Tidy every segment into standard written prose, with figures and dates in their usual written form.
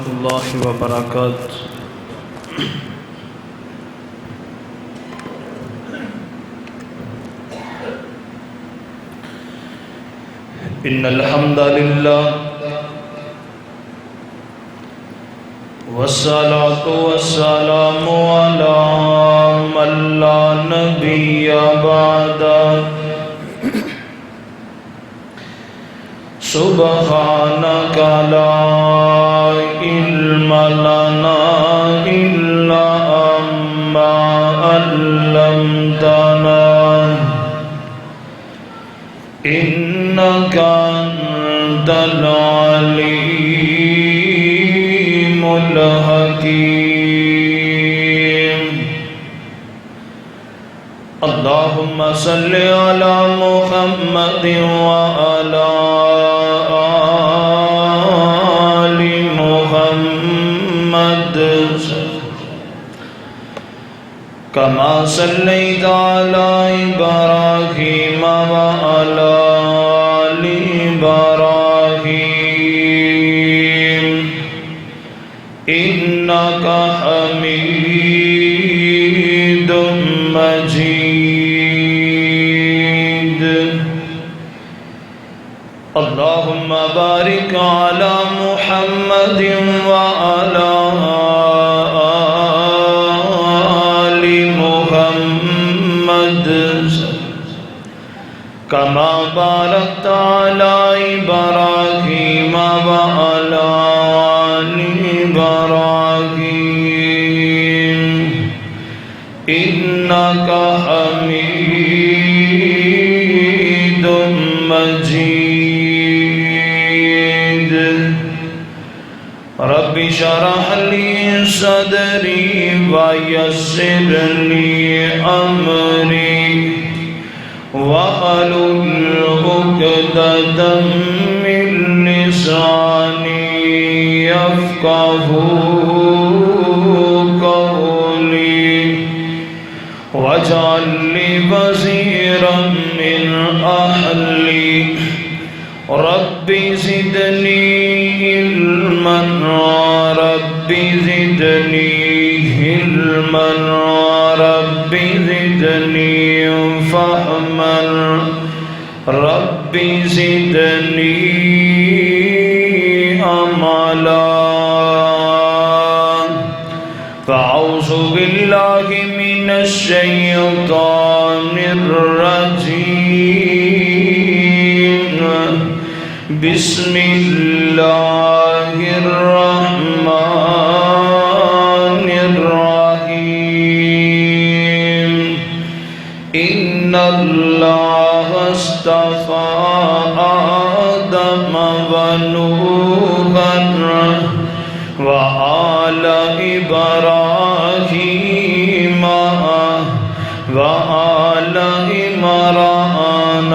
اللہ وبرکاتہ۔ ان الحمد للہ والصلاة والسلام علی من لا نبی بعدہ سبحانک لا علم لنا الا ما علمتنا انک انت العلیم الحکیم۔ اللہم صل علی محمد وعلی آل محمد کما صلیت علی ابراہیم وعلی آل ابراہیم انک حمید مجید۔ اللہم بارک علی محمد وعلی آل محمد کما بارکت علی ابراہیم وعلی آل ابراہیم انک حمید مجید۔ رب اشرح لی صدری ویسر لی امری واحلل عقدۃ من لسانی یفقہوا قولی واجعل لی وزیرا من اہلی رب زدنی علما رب زدنی علما رب زدنی فہما رب زدنی عملا۔ فاعوذ باللہ من الشیطان الرجیم بسم اللہ الرحمن الرحیم۔ ان اللہ اصطفى آدم ونوحا وآل ابراہیم وآل عمران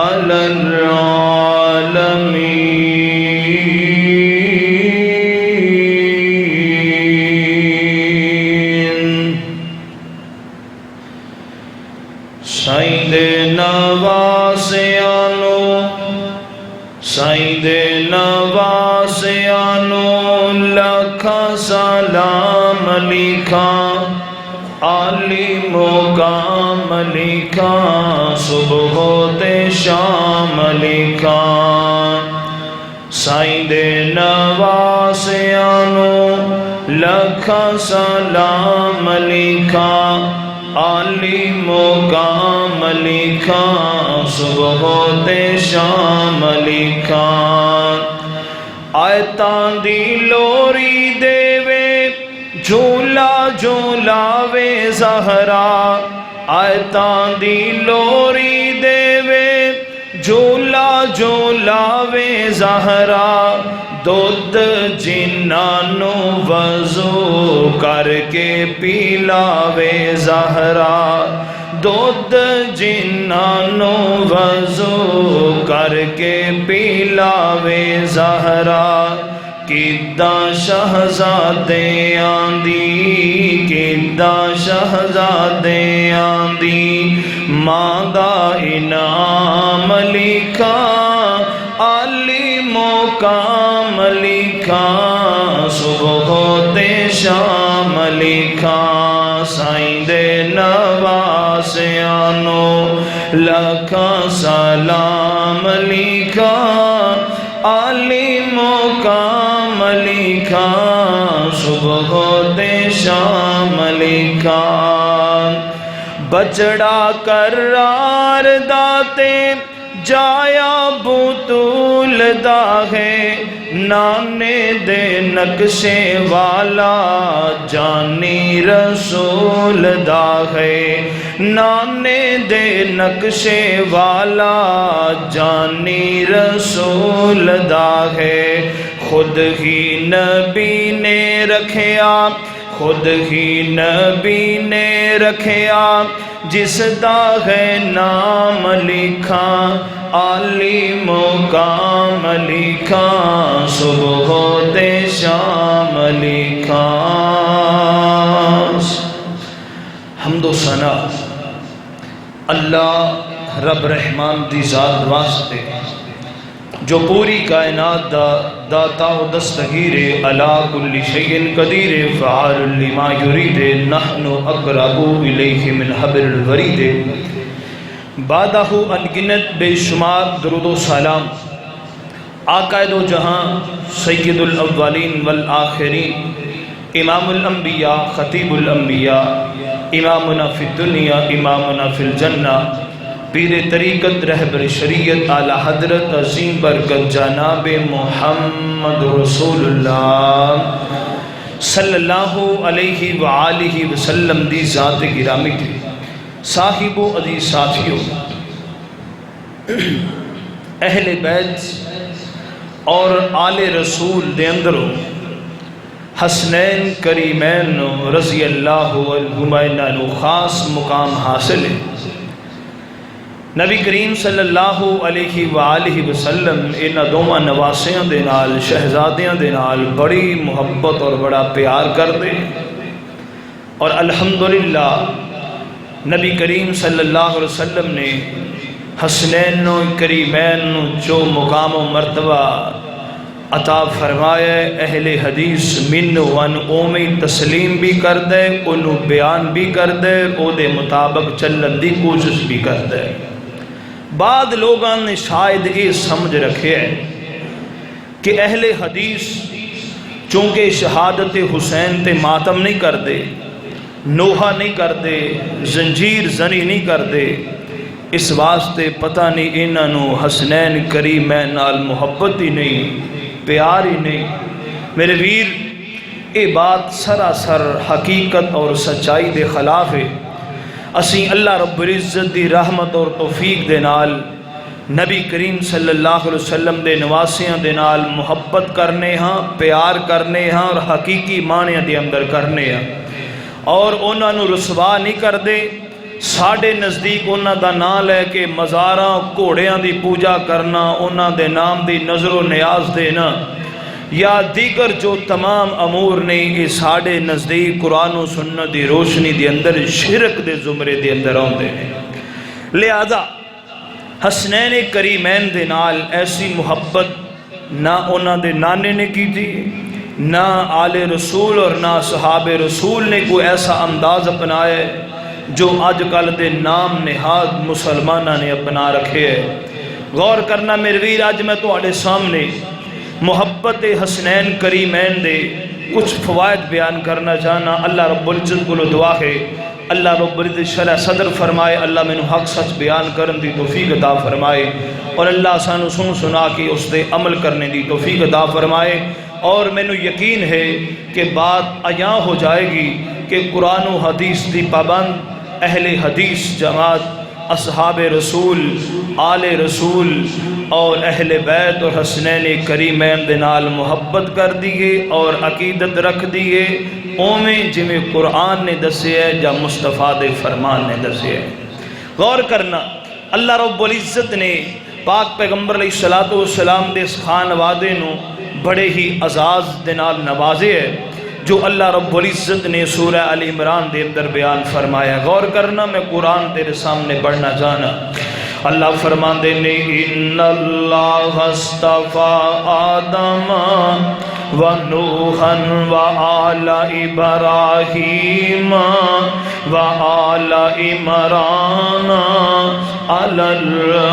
علی العالمین۔ سید نواسیانو سید نواسیانو لکھا سلام لکھا علی مقام لکھا صبح تے شام لکھا۔ سید نواسیانو لکھا سلام لکھا علی مقام لکھا صبح تے شام لکھا۔ آیتاں دی لوری دیوے جھولا جھولاوے زہرا آیتاں دی لوری دیوے جھولا جھولاوے زہرا دودھ جنانو وضو کر کے پیلاوے زہرا دودھ جنانو وضو کر کے پیلاوے زہرا۔ کداں شہزادے آندی کداں شہزادے آندی ماں دا انعام لکھا علی مقام لکھا صبح ہوتے شام لکھا سائیں دے نواسیانو لکھا سلام لکھا علی مقام لکھا صبح ہوتے شام لکھا بچڑا قرار داتے جایا بطول دا ہے نانے دے نقشے والا جانی رسول دا ہے نانے دے نقشے والا جانی رسول دا ہے خود ہی نبی نے رکھیا خود ہی نبی نے رکھیا جس دا ہے نام لکھا علی مقام لکھا صبح ہوتے شام لکھا حمد و ثنا اللہ رب رحمان دی ذات واسطے جو پوری کائنات دا داتا و دستگیر علا کل شیء قدیر فعال لما یرید نحن اقرب الیہ من حبل الورید بادہ انگنت بے شمار درود و سلام آقا دو جہاں سید الاولین والآخرین امام الانبیاء خطیب الانبیاء امامنا فی الدنیا امامنا فی الجنہ پیر طریقت رہبر شریعت اعلی حضرت عظیم برکت جناب محمد رسول اللہ صلی اللہ علیہ وآلہ وسلم دی ذات گرامی تھی صاحب و عزیز ساتھیوں اہل بیت اور آل رسول دے اندروں حسنین کریمین رضی اللہ عنہما نو خاص مقام حاصل ہے نبی کریم صلی اللہ علیہ وآلہ وسلم انہاں دوواں نواسیاں دے نال شہزادیاں دے نال بڑی محبت اور بڑا پیار کردے اور الحمدللہ نبی کریم صلی اللہ علیہ وسلم نے حسنین و کریمین جو مقام و مرتبہ عطا فرمایا اہل حدیث من ون اومی تسلیم بھی کر دے انہوں بیان بھی کر دے او دے مطابق چلن دی کوشش بھی کر دے بعد لوگاں نے شاید یہ سمجھ رکھے ہے کہ اہل حدیث چونکہ شہادت حسین تے ماتم نہیں کر دے نوحہ نہیں کر دے زنجیر زنی نہیں کر دے اس واسطے پتہ نہیں انہوں حسنین کریمین نال محبت ہی نہیں پیار ہی نہیں میرے ویر یہ بات سراسر حقیقت اور سچائی دے خلاف ہے اسیں اللہ رب العزت دی رحمت اور توفیق دے نال نبی کریم صلی اللہ علیہ وسلم دے نواسیاں دے نال محبت کرنے ہاں پیار کرنے ہاں اور حقیقی معنی دے اندر کرنے ہاں اور انہاں نو رسوا نہیں کر دے ساڑھے نزدیک انہاں دا نام لے کے مزاراں گھوڑیاں دی پوجا کرنا انہاں دے نام دی نظر و نیاز دینا یا دیگر جو تمام امور نہیں یہ ساڑھے نزدیک قرآن و سنت دی روشنی دی اندر شرک دے زمرے دی اندر آندے ہیں لہذا حسنین کریمین دے نال ایسی محبت نہ انہاں دے نانے نے کی تھی نہ آل رسول اور نہ صحاب رسول نے کوئی ایسا انداز اپنایا ہے جو آج کل دے نام نہاد مسلمانہ نے اپنا رکھے ہے غور کرنا میرے ویر آج میں تو آڑے سامنے محبت حسنین کریمین دے کچھ فوائد بیان کرنا چاہنا اللہ رب العزت کو دعا ہے اللہ رب العزت شرح صدر فرمائے اللہ میں حق سچ بیان کرن دی توفیق عطا فرمائے اور اللہ سانو سنا کے اس دے عمل کرنے دی توفیق عطا فرمائے اور میں یقین ہے کہ بات عیاں ہو جائے گی کہ قرآن و حدیث دی پابند اہل حدیث جماعت اصحاب رسول آل رسول اور اہل بیت اور حسنین کریمین دے نال محبت کر دیئے اور عقیدت رکھ دیئے اومیں جمیں قرآن نے دسے ہے یا مصطفیٰ دے فرمان نے دسے ہے غور کرنا اللہ رب العزت نے پاک پیغمبر علیہ السلام دے اس خان وادے نو بڑے ہی عزاز دے نال نوازے ہے جو اللہ رب العزت نے سورہ علی عمران دے اندر بیان فرمایا غور کرنا میں قرآن تیرے سامنے پڑھنا جانا اللہ فرماندے نے ان اللہ اصطفى آدم و نوحا و آل ابراہیم و آل عمران علی العالمین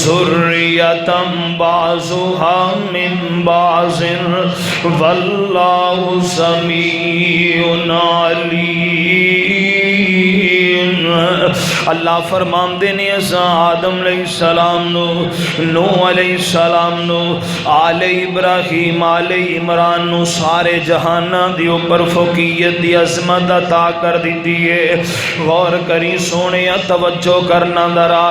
ذریۃ بعضها من بعض واللہ سمیع علیم۔ اللہ فرماندے نے اساں آدم علیہ السلام نو، نوح علیہ السلام نو، آل ابراہیم، آل عمران نو سارے جہاناں دی اوپر فوقیت دی عظمت عطا کر دیتی ہے۔ غور کری سونے توجہ کرنا ذرا،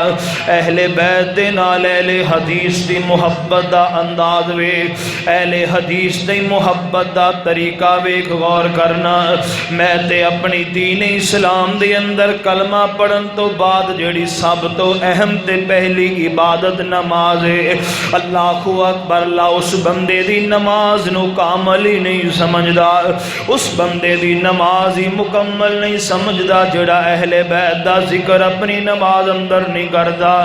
اہل بیت دے نال اہل حدیث دی محبت دا انداز ویکھ، اہل حدیث دی محبت دا طریقہ ویکھ، غور کرنا۔ میں تے اپنی دین اسلام دے اندر کلمہ پڑھن تو بعد جڑی سب تو اہم تے پہلی عبادت نماز ہے۔ اللہ اکبر، اللہ اس بندے دی نماز نو کامل ہی نہیں سمجھدا، اس بندے دی نماز ہی مکمل نہیں سمجھدا جڑا اہل بیت دا ذکر اپنی نماز اندر نہیں کردا۔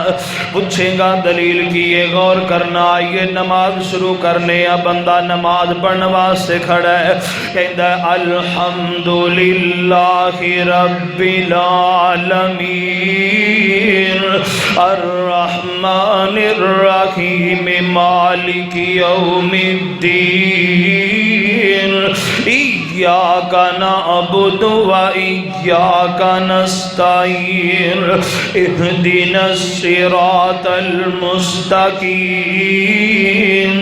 پوچھے گا دلیل کی ہے، غور کرنا۔ آئیے نماز شروع کرنے، بندہ نماز پڑھنے واسطے کھڑا ہے، کہندا ہے الحمدللہ رب العالمین الرحمن الرحیم مالک یوم الدین ایاک نعبد و ایاک نستعین اہدنا الصراط المستقیم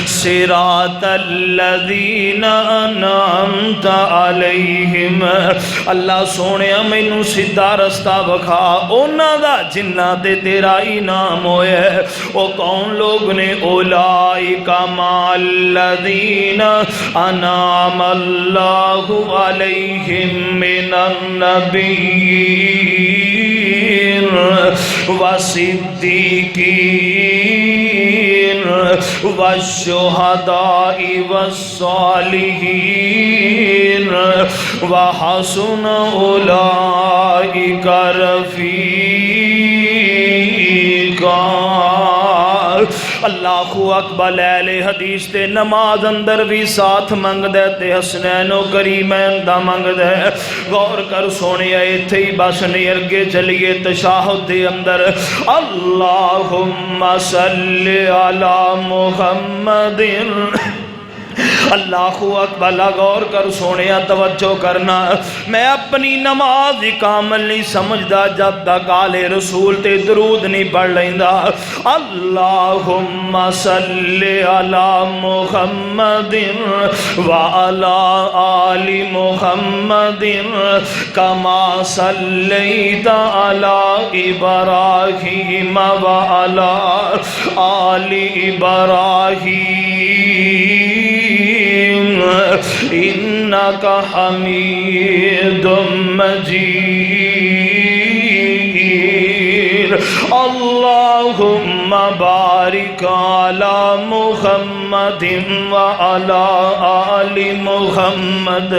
صراط الذین انعمت علیہم۔ اللہ سونے مینوں سیدھا رستہ بکھا انہاں دا جنہاں تے تیرا انعام ہوئے۔ او کون لوگ نے؟ اولئک مع الذین انعم اللہ علیہم من النبیین والصدیقین والشہداء والصالحین وحسن اولئک رفیقا۔ اللہ اکبر، اہل حدیث تے نماز اندر بھی ساتھ منگ دے تے حسنین و کریمین دا منگ دے۔ غور کر سونے ایتھے ہی بس نہیں، ارگے چلیے تشاہد دے اندر اللہم صلی علی محمد۔ اللہ اکبر، غور کر سونے توجہ کرنا۔ میں اپنی نماز کامل نہیں سمجھدا جب تک آل رسول تے درود نہیں پڑھ لیندا۔ اللہم صلی علی محمد وعلی آل محمد کما صلیت علی ابراہیم وعلی آل ابراہیم انک حمید مجید۔ اللہم بارک علی محمد وعلی آل محمد۔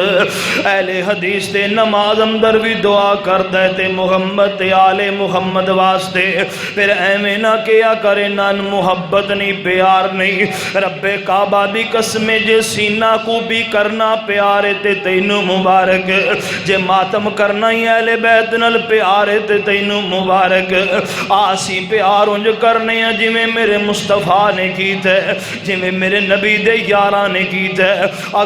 اہل حدیث تے نماز اندر بھی دعا کردے تے محمد تے آل محمد واسطے، پھر ایویں نہ کیا کرے نان محبت نہیں، پیار نہیں۔ رب کعبہ دی قسم جے سینہ کو بھی کرنا پیارے تے تینوں مبارک، جے ماتم کرنا ہی اہل بیت نال پیارے تے تینوں مبارک۔ آسی پیار انج کرنے ہیں جویں میرے مصطفیٰ نے کیتے، جویں میرے نبی دے یاراں نے کیتے۔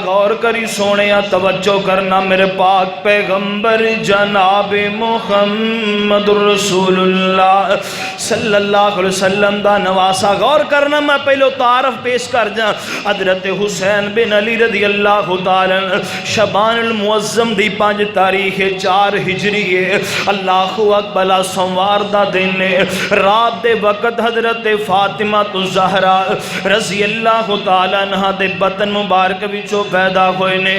غور کری سونے توجہ کرنا، میرے پاک پیغمبر جناب محمد رسول اللہ صلی اللہ علیہ وسلم دا نواسا۔ غور کرنا، میں پہلو تعارف پیش کر جا۔ حضرت حسین بن علی رضی اللہ تعالی شبان المعظم دی 5 تاریخ 4 ہجری ہے۔ اللہ اکبر، سوموار دا دن فرماندے نے رات دے وقت حضرت فاطمہ الزہرا رضی اللہ تعالیٰ عنہ دے بطن مبارک وچوں پیدا ہوئے نے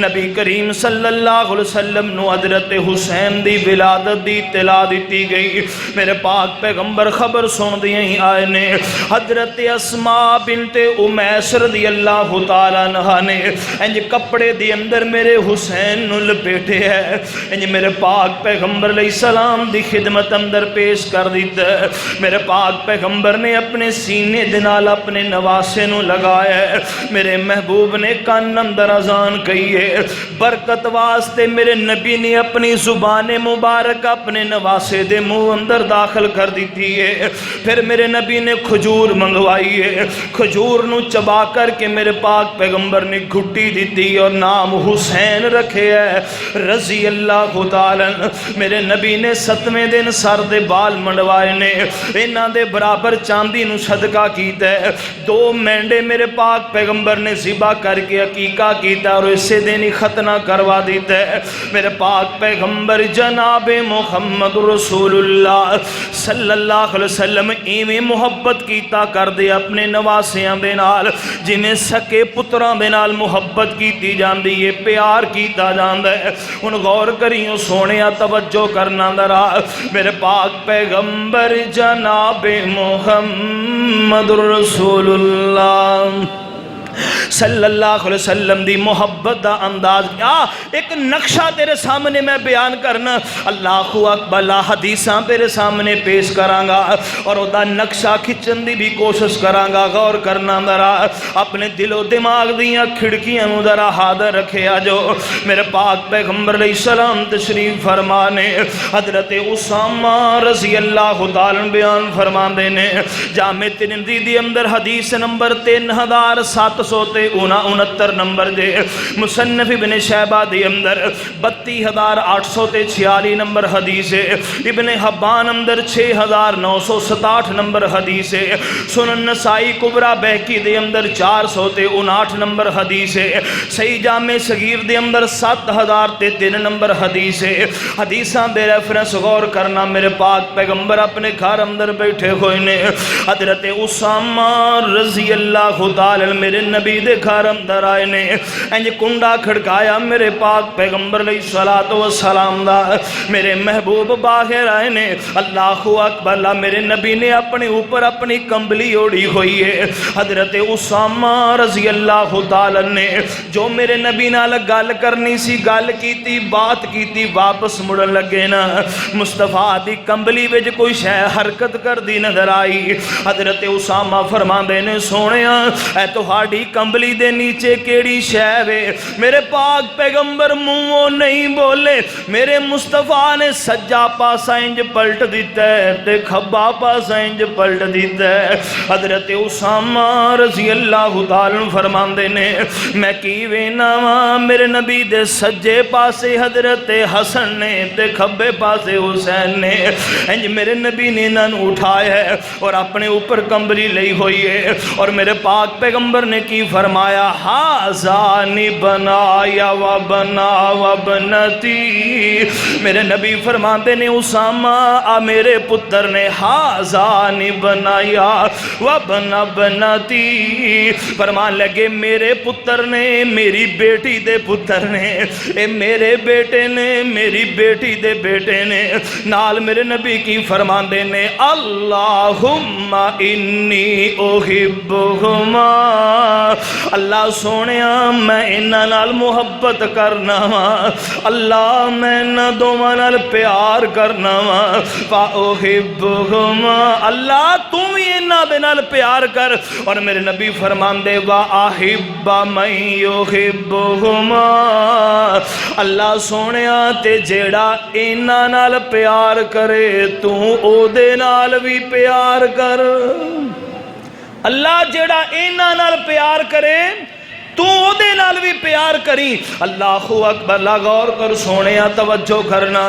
نبی کریم صلی اللہ علیہ وسلم نو حضرت حسین دی ولادت دی اطلاع دیتی گئی میرے پاک پیغمبر خبر سن دیئے ہی آئے نے حضرت اسماء بنت امیس رضی اللہ تعالیٰ عنہ نے انج کپڑے دی اندر میرے حسین نو لپیٹے ہے انج میرے پاک پیغمبر علیہ السلام دی خدمت اندر پیش کر دیتا ہے میرے پاک پیغمبر نے اپنے سینے دنال اپنے نواسے نو لگایا ہے میرے محبوب نے کان اندر اذان کہی ہے برکت واسطے میرے نبی نے اپنی زبان مبارک اپنے نواسے دے منہ اندر داخل کر دیتی ہے پھر میرے نبی نے کھجور منگوائی ہے کھجور نو چبا کر کے میرے پاک پیغمبر نے گھٹی دیتی اور نام حسین رکھے ہے رضی اللہ تعالیٰ میرے نبی نے 7ویں دن سر دے بال منڈوائے نے انہاں دے برابر چاندی نو صدقہ کیتا ہے 2 مینڈے میرے پاک پیغمبر نے ذبح کر کے عقیقہ کیتا اور اسے دن ہی ختنہ کروا دیتا ہے میرے پاک پیغمبر جناب محمد رسول اللہ صلی اللہ علیہ وسلم ایویں محبت کیتا کر دے اپنے نواسیاں دے نال جنہیں سکے پتراں دے نال محبت کیتی جاندی ہے پیار کیتا جاندا ہے ان غور کریوں سونیا توجہ کرنا درا میرے پاک پیغمبر جناب محمد رسول اللہ صلی اللہ علیہ وسلم دی محبت دا انداز کیا ایک نقشہ تیرے سامنے میں بیان کرنا اللہ اکبر حدیثاں تیرے سامنے پیش کرانگا اور او دا نقشہ کھچن دی بھی کوشش کرانگا غور کرنا ذرا اپنے دل و دماغ دیاں کھڑکیاں نو ذرا حاضر رکھے آجو میرے پاک پیغمبر علیہ السلام تشریف فرمانے حضرت اسامہ رضی اللہ تعالیٰ بیان فرماندے نے جامع ترمذی دی اندر حدیث نمبر 3769 نمبر دے مصنف ابن شیبہ دے اندر 32846 نمبر حدیث ہے ابن حبان اندر 6967 نمبر حدیث ہے سنن نسائی کبرا بہقی دے اندر 459 نمبر حدیث ہے صحیح جامع صغیر دے اندر 7003 نمبر حدیث ہے حدیثاں دے ریفرنس غور کرنا میرے پاک پیغمبر اپنے گھر اندر بیٹھے ہوئے نے حضرت اسامہ رضی اللہ تعالی میرے نبی دے گھر اندر آئے نے انج کنڈا کھڑکایا میرے پاک پیغمبر علیہ الصلوۃ والسلام دا میرے محبوب باہر آئے نے اللہ اکبر اللہ میرے نبی نے اپنے اوپر اپنی کمبلی اوڑھی ہوئی ہے حضرت اسامہ رضی اللہ تعالی نے جو میرے نبی نال گل کرنی سی گل کیتی بات کیتی واپس مڑن لگے نا مصطفیٰ دی کمبلی وچ کوئی شے حرکت کر دی نظر آئی حضرت اسامہ فرماندے نے سونیا اے تہاڈی کمبلی دے نیچے کیڑی شے وے میرے پاک پیغمبر منہوں نہیں بولے میرے مصطفیٰ نے سجا پاسا انج پلٹ دیتا ہے تے کھبا پاسا انج پلٹ دیتا ہے حضرت اسامہ رضی اللہ تعالیٰ فرماندے نے میں کی وینا میرے نبی دے سجے پاسے حضرت حسن نے تے کھبے پاسے حسین نے انج میرے نبی نے انہاں نوں اٹھایا ہے اور اپنے اوپر کمبلی لئی ہوئی ہے اور میرے پاک پیغمبر نے کی فرمایا ہازانی بنایا و بنا و بنتی میرے نبی فرماتے نے اسامہ میرے پتر نے ہازانی بنایا و بنا بنتی فرمان لگے میرے پتر نے میری بیٹی دے پتر نے اے میرے بیٹے نے میری بیٹی دے بیٹے نے نال میرے نبی کی فرماندے نے اللہم انی احبہما اللہ سونیا میں انہاں نال محبت کرنا وا اللہ میں انہاں دوواں نال پیار کرنا وا فاحبہما اللہ تو بھی انہاں دے نال پیار کر اور میرے نبی فرماندے وا احب من یحبہما اللہ سونیا تے جیڑا انہاں نال پیار کرے تو او دے نال بھی پیار کر اللہ جیڑا انہاں نال پیار کرے تو او دے نال بھی پیار کری اللہ اکبر لا غور کر سونیا توجہ کرنا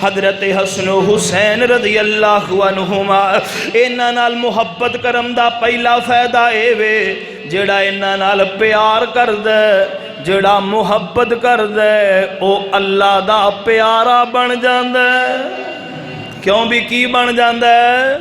حضرت حسن و حسین رضی اللہ عنہما انہاں نال محبت کرم دا پہلا فائدہ اے وے جیڑا انہاں نال پیار کر دے جیڑا محبت کر دے او اللہ دا پیارا بن جاندے کیوں بھی کی بن جاندا ہے؟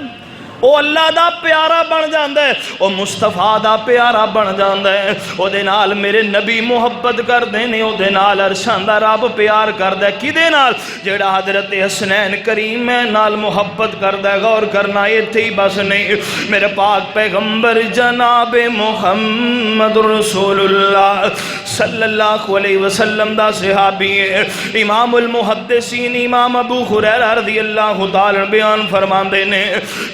او اللہ دا پیارا بن جاندا ہے، او مصطفیٰ دا پیارا بن جاندا ہے، او دے نال میرے نبی محبت کردے نے، او دے نال عرشاں دا رب پیار کردا ہے۔ کدے نال؟ جیڑا حضرت حسنین کریم نال محبت کردا ہے۔ غور کرنا، ایتھے ہی بس نہیں، میرے پاک پیغمبر جناب محمد رسول اللہ صلی اللہ علیہ وسلم دا صحابی ہے۔ امام المحدثین امام ابو ہریرہ رضی اللہ تعالی بیان فرماندے نے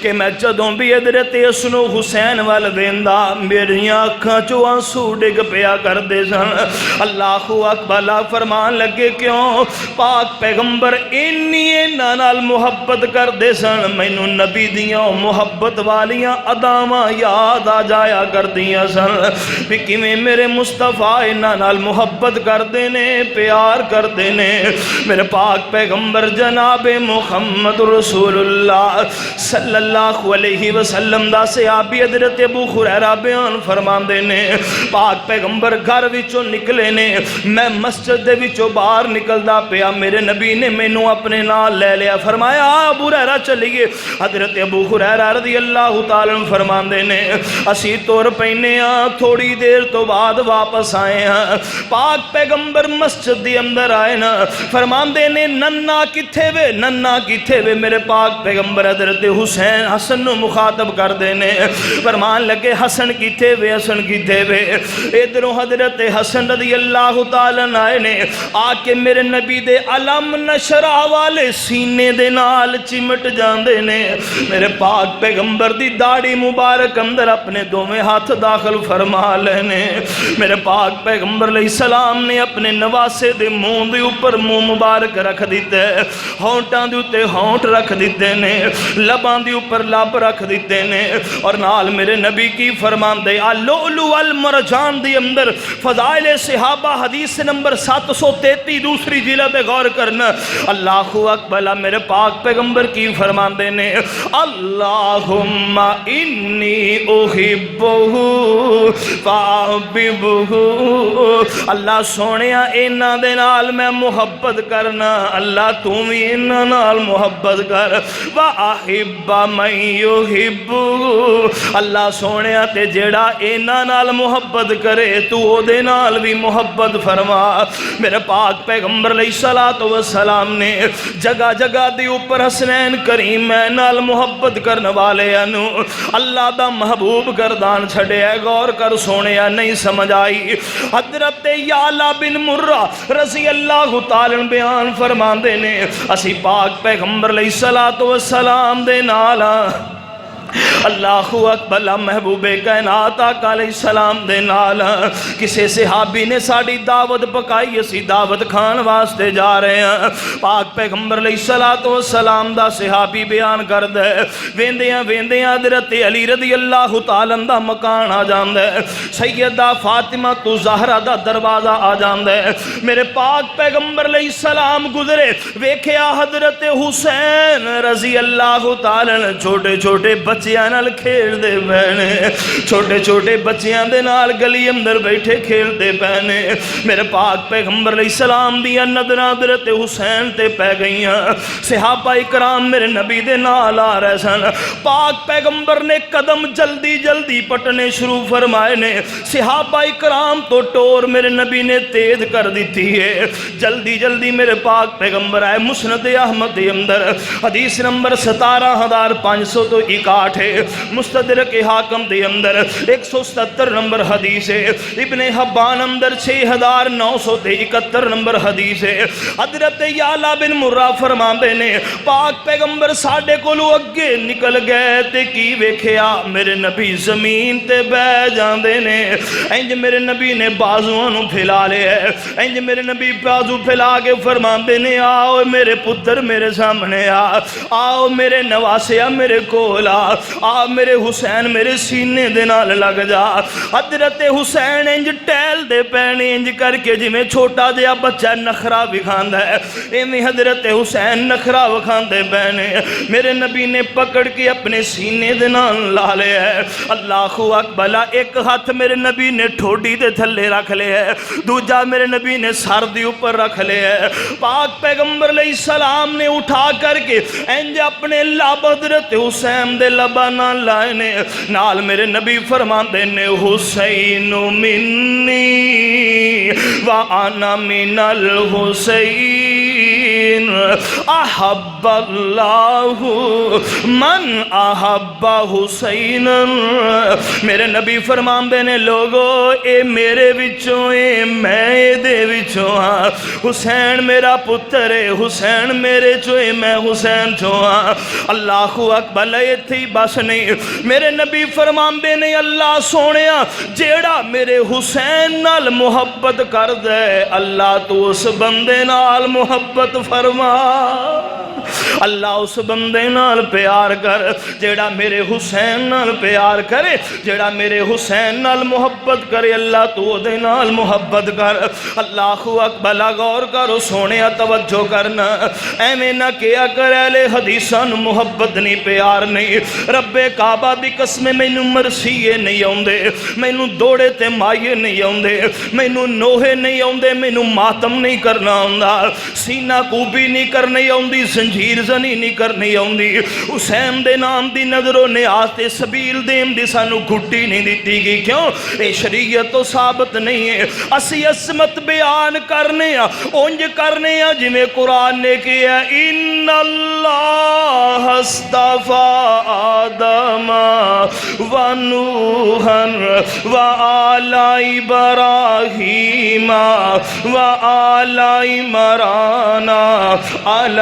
کہ میں جدوں بھی حضرت حسن و حسین وال ویندا میری اکھاں چوں آنسو ڈگ پیا کردے سن۔ اللہ اکبر فرمان لگے کیوں؟ پاک پیغمبر انہاں نال محبت کردے سن، مینوں نبی دیاں محبت والیاں اداواں یاد آ جایا کردیاں سن بھی کیویں میرے مصطفیٰ انہاں نال محبت کردے نے، پیار کردے نے۔ میرے پاک پیغمبر جناب محمد رسول اللہ صلی اللہ علیہ وسلم دا صحابی حضرت ابو ہریرہ بیان فرماندے نے پاک پیغمبر گھر وچوں نکلے نے، میں مسجد دے وچوں باہر نکلدا پیا، میرے نبی نے مینوں اپنے نال لے لیا، فرمایا ابو ہریرہ چلیے۔ حضرت ابو ہریرہ رضی اللہ تعالی عنہ فرماندے نے اسی تور پینے ہاں، تھوڑی دیر تو بعد واپس آئے ہاں، پاک پیغمبر مسجد دے اندر آئے نا، فرماندے نے ننا کتھے وے، ننا کتھے وے؟ میرے پاک پیغمبر حضرت حسین حسن نو مخاطب کر دینے، فرمان لگے حسن کتھے وے، حسن کتھے وے؟ ادھروں حضرت حسن رضی اللہ تعالیٰ آئے نے، آ کے میرے نبی دے علم نشرہ والے سینے دے نال چمٹ جاندے نے، میرے پاک پیغمبر دی داڑھی مبارک اندر اپنے دوویں ہاتھ داخل فرما لینے، میرے پاک پیغمبر علیہ السلام نے اپنے نواسے دے منہ دے اوپر منہ مبارک رکھ دیتے، ہونٹاں دے اوتے ہونٹ رکھ دیتے نے، لباں دے اوپر لب رکھ دیتے نے، اور نال میرے نبی کی فرمان دے اللؤلؤ والمرجان دی اندر فضائل صحابہ حدیث نمبر 733 دوسری جلد غور کرنا، اللہ اکبر، میرے پاک پیغمبر کی فرمان دے نے اللہم انی احبہ فاحببہ، اللہ سونیا انہاں دے نال میں محبت کرنا، اللہ تو بھی انہاں نال محبت کر، وَأَحِبَّ مَن يُحِبُّ، اللہ سونیا تے جیڑا انہاں نال محبت کرے تو او دے نال بھی محبت فرما۔ میرے پاک پیغمبر علیہ السلام نے جگہ جگہ دی اوپر حسنین کریم نال محبت کرنے والے انو اللہ دا محبوب گردان چھڑے ہے۔ غور کر سونیا، نہیں سمجھ آئی؟ حضرت یعلا بن مرہ رضی اللہ تعالی بیان فرماندے نے اسی پاک پیغمبر علیہ السلام دے نالا اللہ اکبر، محبوب کائنات آقا علیہ السلام دے نال کسے صحابی نے ساڑی دعوت پکائی، اسی دعوت کھان واسطے جا رہے ہیں، پاک پیغمبر علیہ السلام دا صحابی بیان کر دے ویندیاں ویندیاں حضرت علی رضی اللہ تعالیٰ دا مکان آ جاندے، سیدہ فاطمہ تو زہرہ دا دروازہ آ جاندے، میرے پاک پیغمبر علیہ السلام گزرے، ویکھیا حضرت حسین رضی اللہ تعالیٰ چھوٹے چھوٹے بچیاں نال کھیل دے پہنے، چھوٹے چھوٹے بچیاں دے نال گلی اندر بیٹھے کھیل دے پہنے، میرے پاک پیغمبر علیہ السلام دیا نظریں حضرت حسین تے پہ گئیاں، صحابہ اکرام میرے نبی دے نال آ رہے سن، پاک پیغمبر نے قدم جلدی جلدی پٹنے شروع فرمائے نے، صحابہ اکرام تو ٹور میرے نبی نے تیز کر دیتی ہے، جلدی جلدی میرے پاک پیغمبر آئے۔ مسند احمد دے اندر حدیث نمبر 17,561 ہے، مستدرک حاکم دے اندر 177 نمبر حدیث ہے، ابن حبان اندر 6,971 نمبر حدیث ہے۔ حضرت یعلا بن مرہ فرماندے نے پاک پیغمبر ساڑھے کولو اگے نکل گئے تے کی ویکھیا، میرے نبی زمین تے بہ جاندے نے، انج میرے نبی نے بازوؤں نو پھیلا لے ہے، انج میرے نبی بازو پھیلا کے فرماندے نے آؤ میرے پتر میرے سامنے آؤ میرے نواسیا میرے کولا، میرے حسین میرے سینے دے نال لگ جا۔ حضرت حسین انج ٹہل دے پینے انج کر کے جی میں چھوٹا جہا بچہ نخرا وکھاندا ہے، ایویں حضرت حسین نخرا وکھاندے پینے۔ میرے نبی نے پکڑ کے اپنے سینے دے نال لا لیا ہے۔ اللہ اکبر، ایک ہاتھ میرے نبی نے ٹھوڈی دے تھلے رکھ لیا ہے، دوجا میرے نبی نے سر دے اوپر رکھ لیا ہے۔ پاک پیغمبر علیہ السلام نے اٹھا کر کے انج اپنے لب حضرت حسین دے لباں نال لائے نے، نال میرے نبی فرماندے نے حسین منی وانا من الحسین احب اللہ من احب حسین۔ میرے نبی فرماندے نے لوگو اے میرے وچوں اے میں دے وچوں ہاں، حسین میرا پتر ہے، حسین میرے چوں اے میں حسین چوں ہاں۔ اللہ اکبر، ایتھے بس نہیں، میرے نبی فرماندے نے اللہ سونیا جیڑا میرے حسین نال محبت کر دے اللہ تو اس بندے نال محبت فرما، اللہ اس بندے نال پیار کر جیڑا میرے حسین نال پیار کرے، جیڑا میرے حسین نال محبت کرے اللہ تو دے نال محبت کر۔ اللہ اکبر، غور کرو سونے توجہ کرنا، ایویں نہ کیا کر اہل حدیثاں نوں محبت نہیں پیار نہیں۔ رب کعبہ دی قسم مینوں مرثیے نہیں آوندے، مینوں دوڑے تے مائے نہیں آوندے، مینوں نوہے نہیں آوندے، مینوں ماتم نہیں کرنا آوندا، سینہ کوبی نہیں کرنی آوندی، زنجیر زنی نہیں کرنی آوندی۔ حسین دے نام دی نظر و نیاز تے سبیل دین دی سانو گھٹی نہیں دتی گئی، کیوں؟ اے شریعت تو ثابت نہیں ہے، اسی عصمت بیان کرنے اونج کرنے جویں قرآن نے کیا ان اللہ اصطفیٰ آدم و نوحا و آل ابراہیم و آل عمران علی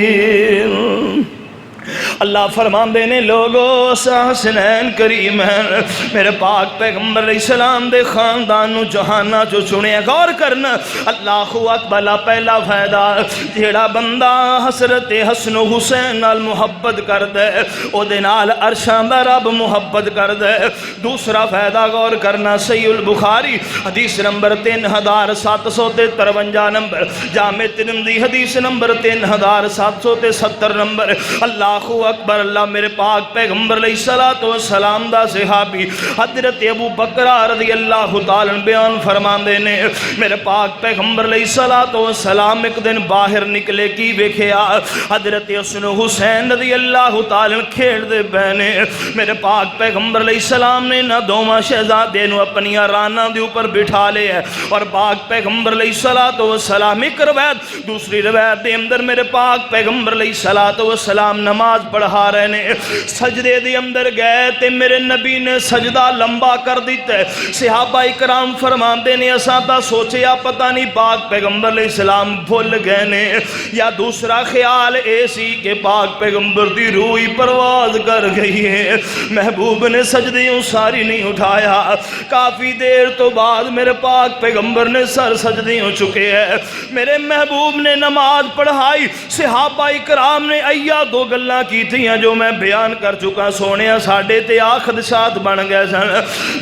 العالمین۔ اللہ فرماندے نے لوگو حسنین کریم ہیں میرے پاک پیغمبر علیہ السلام دے خاندان نو جہانا جو چنے، غور کرنا۔ اللہ اکبر، پہلا فائدہ جیڑا بندہ حضرت حسن و حسین نال محبت کر دے او دے نال عرشاں دا رب محبت کر دے۔ دوسرا فائدہ غور کرنا، صحیح البخاری حدیث نمبر 3753 نمبر، جامع ترمذی حدیث نمبر 3770 نمبر۔ اللہ اکبر، اللہ میرے پاک پیغمبر علیہ السلام دا صحابی حضرت ابو بکر رضی اللہ تعالیٰ بیان فرماندے نے میرے پاک پیغمبر علیہ السلام ایک دن باہر نکلے، کی ویکھیا حضرت حسن حسین رضی اللہ تعالیٰ کھیڑ دے بہنے۔ میرے پاک پیغمبر علیہ السلام نے نہ دوواں شہزادے نو اپنی راناں دے اوپر بٹھا لے ہے، اور پاک پیغمبر علیہ السلام ایک روایت، دوسری روایت دے اندر میرے پاک پیغمبر علیہ السلام نماز پڑھا رہے نے، سجدے دے اندر گئے تے میرے نبی نے سجدہ لمبا کر دیتا ہے۔ صحابہ اکرام فرماندے نے اساں تا سوچیا پتہ نہیں پاک پیغمبر علیہ السلام بھول گئے نے، یا دوسرا خیال ایسی کہ پاک پیغمبر دی روح پرواز کر گئی ہے۔ محبوب نے سجدیوں ساری نہیں اٹھایا، کافی دیر تو بعد میرے پاک پیغمبر نے سر سجدیوں چکے ہیں۔ میرے محبوب نے نماز پڑھائی، صحابہ اکرام نے ایا دو گلاں کی تھیاں جو میں بیان کر چکا، سونے ساڈے تے خدشات بن گئے سن۔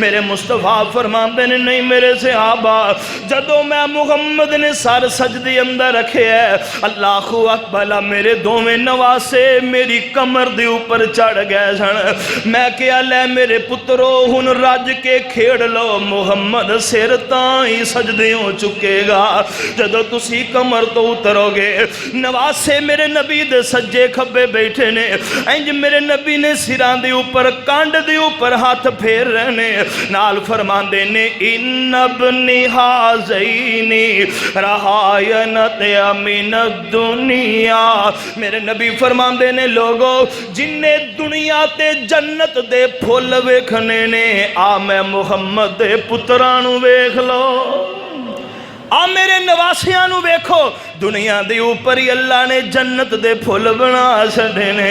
میرے مصطفیٰ فرماندے نے نہیں میرے صحابہ، جدوں میں محمد نے سر سجدے اندر رکھے ہے اللہ اکبر، میرے دوویں نواسے میری کمر دے اوپر چڑھ گئے سن۔ میں کیا لے میرے پترو ہن رج کے کھیڑ لو، محمد سر تائیں سجدیوں چکے گا، جدوں تسی کمر تو اترو گے۔ نواسے میرے نبی دے سجے کھبے بیٹھے نے، انج میرے نبی نے سران دے اوپر کانڈ دے اوپر ہاتھ پھیر رہنے، نال فرماندے نے ان ابنی حازینی رہائنت من الدنیا۔ میرے نبی فرماندے نے لوگو جن نے دنیا تے جنت دے پھول ویکھنے نے، آ میں محمد دے پتراں نوں ویکھ لو، آ میرے نواسیاں نوں ویکھو دنیا دے اوپر ہی اللہ نے جنت دے پھل بنا چھڑے نے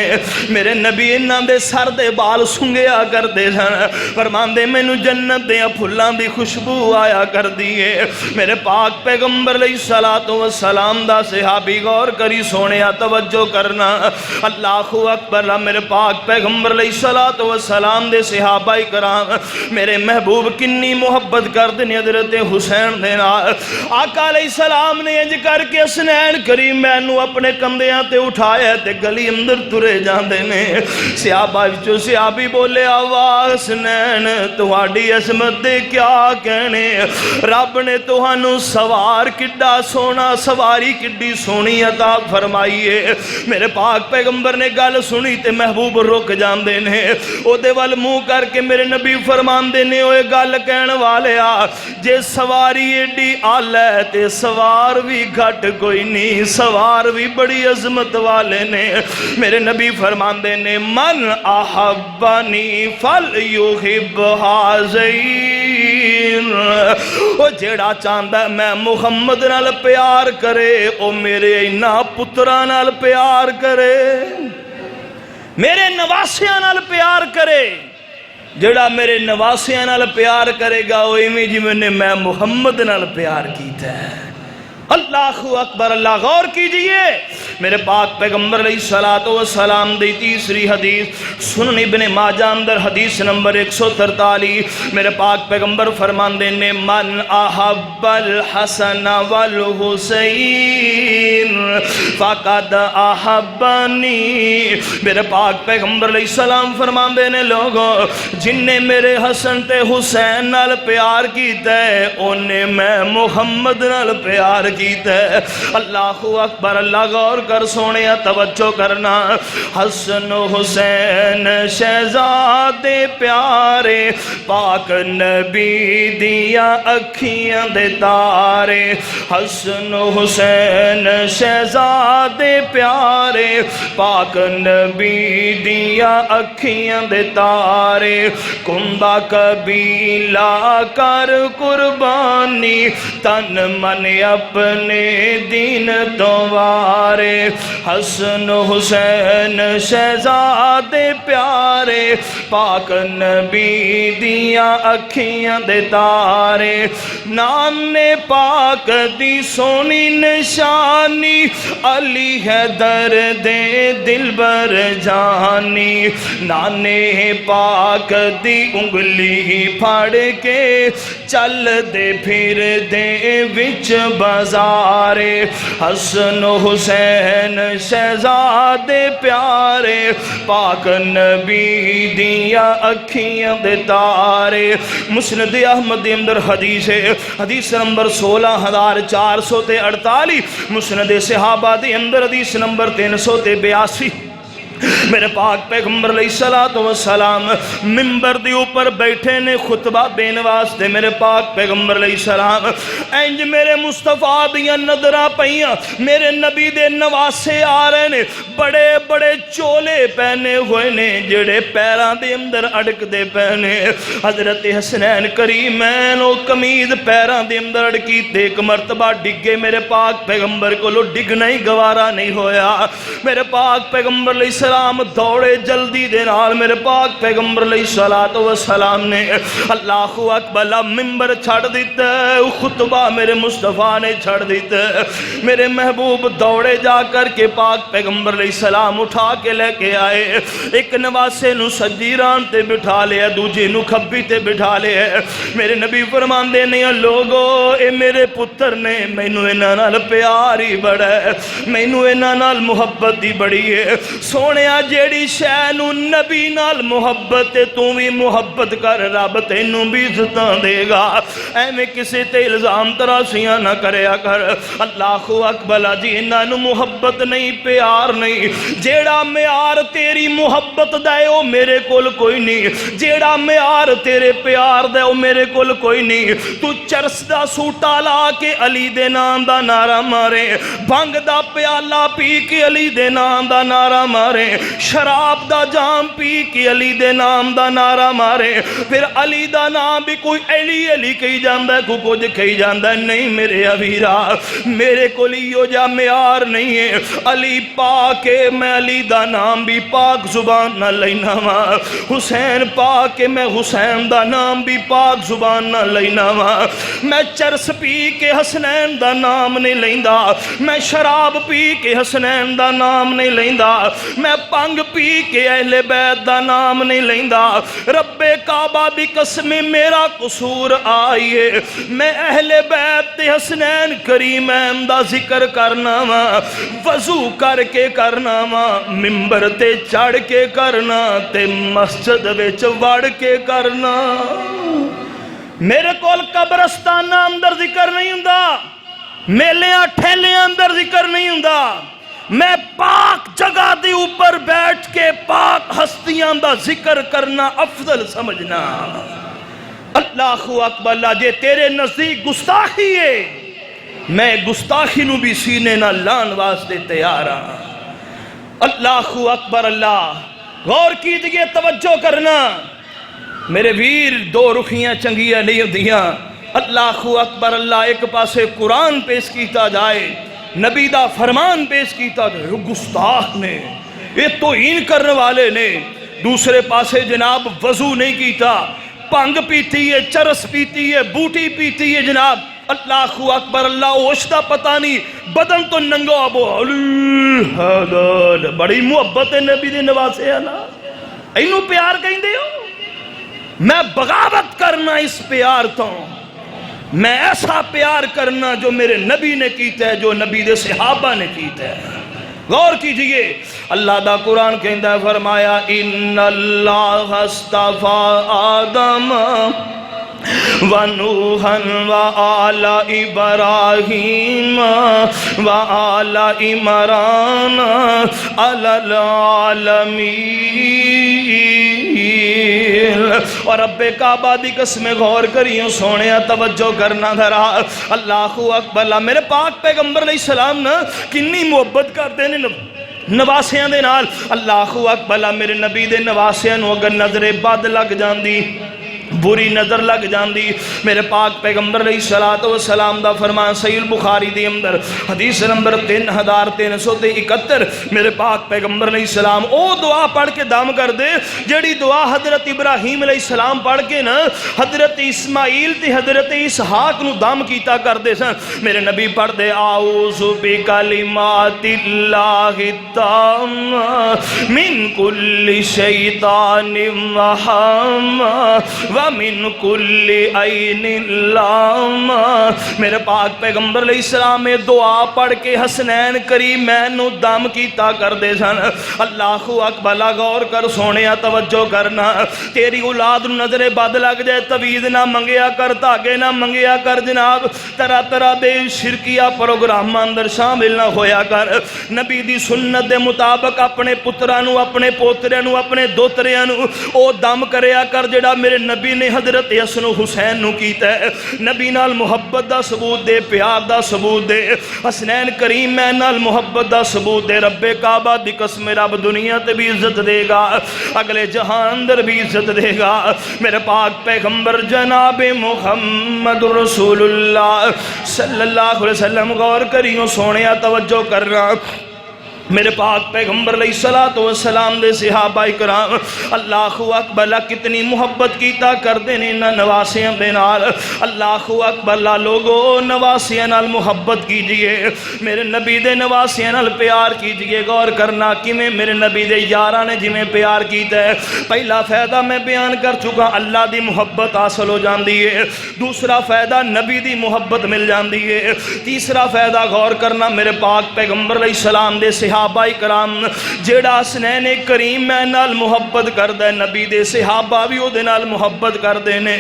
میرے نبی انہاں دے سر دے بال سنگیا کر دے سن فرماندے مینوں جنت دے پھلاں دی خوشبو آیا کر دیے میرے پاک پیغمبر علیہ الصلوۃ والسلام دا صحابی غور کری سونیا توجہ کرنا اللہ اکبر میرے پاک پیغمبر علیہ الصلوۃ والسلام دے صحابہ کرام میرے محبوب کنی محبت کردے نے حضرت حسین دے نال آقا علیہ السلام نے انج کر کے حسنین کریمین نو اپنے کندھیاں تے اٹھایا تے گلی اندر ترے جاندے نے صحابہ وچوں صحابی بولے آواز حسنین تہاڈی عظمت دے کیا کہنے رب نے تہانوں سوار کڈا سونا سواری کڈی سونی عطا فرمائی ہے میرے پاک پیغمبر نے گل سنی تے محبوب رک جاندے نے او دے ول منہ کر کے میرے نبی فرماندے نے اوے گل کہن والیا جے سواری ایڈی آلہ تے سوار بھی گھٹ کوئی نہیں سوار بھی بڑی عظمت والے نے میرے نبی فرماندے نے من احبنی فلیحب حاذین او جیڑا چاہندا ہے میں محمد نال پیار کرے او میرے انہاں پتراں نال پیار کرے میرے نواسیاں نال پیار کرے جڑا میرے نواسیاں نال پیار کرے گا وہ ایویں جی میں محمد نال پیار کیتا ہے اللہ اکبر اللہ غور کیجئے میرے پاک پیغمبر علیہ الصلوۃ والسلام دی تیسری حدیث سنن ابن ماجہ اندر حدیث نمبر 143 میرے پاک پیغمبر فرماندے نے من احب الحسن والحسین فقد احبنی میرے پاک پیغمبر علیہ السلام فرماندے نے لوگوں جن نے میرے حسن تے حسین نال پیار کیتا ہے انہیں میں محمد نال پیار کیتا ہے اللہ اکبر اللہ غور کر سونے توجہ کرنا حسن حسین شہزادے پیارے پاک نبی دیا اکھیاں دے تارے حسن حسین شہزادے پیارے پاک نبی دیا اکھیاں دے تارے کندہ قبیلہ کر قربانی تن من اپنے دین تو وارے حسن حسین شہزادے پیارے پاک نبی دیا اکھیاں دے تارے نانے پاک دی سونی نشانی علی حیدر دے دلبر جانی نانے پاک دی انگلی پھاڑ کے چل دے پھر دے وچ بازارے حسن حسین شہزادے پیارے پاک نبی دیا اکھیاں دے تارے مسند احمد اندر حدیث ہے حدیث نمبر 16448 مسند صحابہ دے اندر حدیث نمبر 382 میرے پاک پیغمبر علیہ الصلوۃ والسلام منبر دے اوپر بیٹھے نے خطبہ دین واسطے میرے پاک پیغمبر علیہ السلام انج میرے مصطفیٰ دیاں نظراں پئیاں میرے نبی دے نواسے آ رہے نے بڑے بڑے چولے پہنے ہوئے نے جڑے پیراں دے اندر اڑک دے پہنے حضرت حسنین کریمین او قمیض پیراں دے اندر اڑکی تے ایک مرتبہ ڈگے میرے پاک پیغمبر کو لو ڈگنا ہی گوارا نہیں ہویا میرے پاک پیغمبر علیہ السلام دوڑے جلدی دے نال میرے پاک پیغمبر علیہ الصلوۃ والسلام نے اللہ اکبر منبر چھڑ دیتا خطبہ میرے مصطفیٰ نے چھڑ دیتا میرے محبوب دوڑے جا کر کے پاک پیغمبر علیہ السلام اٹھا کے لے کے آئے ایک نواسے نو سجی ران تے بٹھا لیا دوجے نو کھبی تے بٹھا لیا میرے نبی فرمان دے نہیں لوگو اے میرے پتر نے مینوں انہاں نال پیار ہی بڑا ہے مینوں انہاں نال محبت ہی بڑی ہے سونے جیڑی شے نو نبی نال محبت تو بھی محبت کر رب تینوں بھی عزتاں دے گا ایویں کسی تے الزام تراشیاں نہ کریا کر اللہ اکبر جی انہاں نو محبت نہیں پیار نہیں جیڑا معیار تیری محبت دا او میرے کول کوئی نہیں جیڑا معیار تیرے پیار دا او میرے کول کوئی نہیں تو چرس دا سوٹا لا کے علی دے نام دا نعرہ مارے بھنگ دا پیالہ پی کے علی دے نام دا نعرہ مارے مارے، شراب دا جام پی کے علی دے نام دا نعرہ مارے، پھر علی دا نام بھی کوئی علی علی کہی جاندہ ہے، کوئی کچھ کہی جاندہ ہے۔ نہیں میرے عبیرہ، میرے کو لیو جا معیار نہیں ہے، علی پاک ہے، میں علی دا نام بھی پاک زبان نہ لینا وا، حسین پاک ہے، میں حسین دا نام بھی پاک زبان نہ لینا وا، میں چرس پی کے حسنین دا نام نہیں لیندہ، میں شراب پی کے حسنین دا نام نہیں لیندہ، میں پنگ پی کے اہل بیت دا نام نہیں لیندہ۔ رب کعبہ دی قسم میرا قصور آئیے، میں اہل بیت تے حسنین کریمین دا ذکر کرنا وا، وضو کر کے کرنا وا، ممبر تے چڑھ کے کرنا تے مسجد وچ وڑ کے کرنا۔ میرے کول قبرستانہ اندر ذکر نہیں ہوندا، میلیاں ٹھیلیاں اندر ذکر نہیں ہوندا، میں پاک جگہ دی اوپر بیٹھ کے پاک ہستیاں دا ذکر کرنا افضل سمجھنا۔ اللہ اکبر، اللہ جے تیرے نزدیک گستاخی ہے، میں گستاخی نو بھی سینے نہ لان واسطے تیار ہاں۔ اللہ اکبر، اللہ غور کیجئے، توجہ کرنا میرے ویر، دو رخیاں چنگیاں نہیں ہوندیاں۔ اللہ اکبر، اللہ ایک پاسے قرآن پیش کیتا جائے، نبی دا فرمان پیش کیتا جائے، گستاخ نے، یہ توہین کرنے والے نے، دوسرے پاسے جناب وضو نہیں کیتا، پنگ پیتی ہے، چرس پیتی ہے، بوٹی پیتی ہے جناب۔ اللہ اکبر، اللہ اوشتا پتہ نہیں، بدن تو ننگو ابو بڑی محبت ہے نبی دے نواسے ہے نا، اینو پیار کہیں دے ہو؟ میں بغاوت کرنا اس پیار تو، میں ایسا پیار کرنا جو میرے نبی نے کیتا ہے، جو نبی دے صحابہ نے کیتا ہے۔ غور کیجئے، اللہ دا قرآن کہندہ ہے، فرمایا ان اللہ اصطفیٰ آدم وَنُوحًا وَآلَ إِبْرَاهِيمَ وَآلَ عِمْرَانَ عَلَى الْعَالَمِينَ۔ اور رب کعبہ دی قسم غور کریوں سونیا، توجہ کرنا دھرا۔ اللہ اکبر، میرے پاک پیغمبر علیہ السلام نا کنی محبت کرتے ہیں نواسیاں دے نال۔ اللہ اکبر، میرے نبی دے نواسیاں نو اگر نظر بد لگ جاندی، بری نظر لگ جاندی، میرے پاک پیغمبر علیہ السلام دا فرمان صحیح البخاری دی اندر حدیث نمبر 3371، میرے پاک پیغمبر علیہ السلام او دعا پڑھ کے دم کر دے جڑی دعا حضرت ابراہیم علیہ السلام پڑھ کے نا حضرت اسماعیل تے حضرت اسحاق نو دم کیتا کر دے سن۔ میرے نبی پڑھ دے اعوذ بکلمات اللہ التامہ من کل شیطان وہامہ وَمِن كُلِّ عَيْنٍ لَامَّ۔ میرے پاک پیغمبر علیہ السلام میں دعا پڑھ کے حسنین کریمین نو دم کیتا کر دے سن۔ اللہ اکبر، غور کر سونیا، توجہ کرنا، تیری اولاد نو نظر بد لگ جائے، تویز نہ منگیا کر، تاگے نہ منگیا کر جناب، طرح طرح دے شرکیہ پروگرام اندر شامل نہ ہویا کر، نبی دی سنت دے مطابق اپنے پترانو، اپنے پوترانو، اپنے دوتریانو او دم کریا کر جڑا میرے نبی نے حضرت حسن و حسین نو کیتا ہے۔ نبی نال محبت دا ثبوت دے، پیار دا ثبوت دے، حسنین کریم میں نال محبت دا ثبوت دے۔ رب کعبہ دی قسم رب دنیا تے بھی عزت دے گا، اگلے جہان اندر بھی عزت دے گا۔ میرے پاک پیغمبر جناب محمد رسول اللہ صلی اللہ علیہ وسلم، غور کریوں سونیا، توجہ کرنا، میرے پاک پیغمبر علیہ السلام دے صحابہ اکرام اللہ اکبر کتنی محبت کیتا کر دینے نواسیاں دے نال۔ اللہ اکبر، لوگو نواسیاں نال محبت کیجئے، میرے نبی دے نواسیاں نال پیار کیجئے۔ غور کرنا کیویں میرے نبی دے یاراں نے جویں پیار کیتا ہے۔ پہلا فائدہ میں بیان کر چکا، اللہ دی محبت حاصل ہو جاندی ہے۔ دوسرا فائدہ نبی دی محبت مل جاندی ہے۔ تیسرا فائدہ غور کرنا، میرے پاک پیغمبر علیہ السلام دے صحابہ کرام جیڑا حسنین کریم میں نال محبت کر دے، نبی دے صحابہ بھی او دے نال محبت کر دینے۔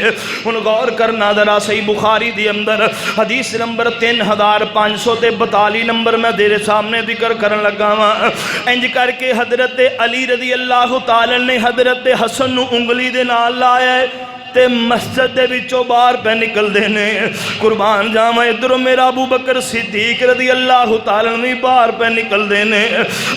ان غور کرنا ذرا صحیح بخاری دی اندر حدیث نمبر 3542 نمبر میں تیرے سامنے ذکر کرن لگا ہاں۔ انج کر کے حضرت علی رضی اللہ تعالی نے حضرت حسن نو انگلی دے نال لایا ہے، تے مسجد دے وچوں باہر پہ نکل دینے قربان جاواں ادھروں میرا ابو بکر صدیق رضی اللہ تعالیٰ عنہ باہر پہ نکل دینے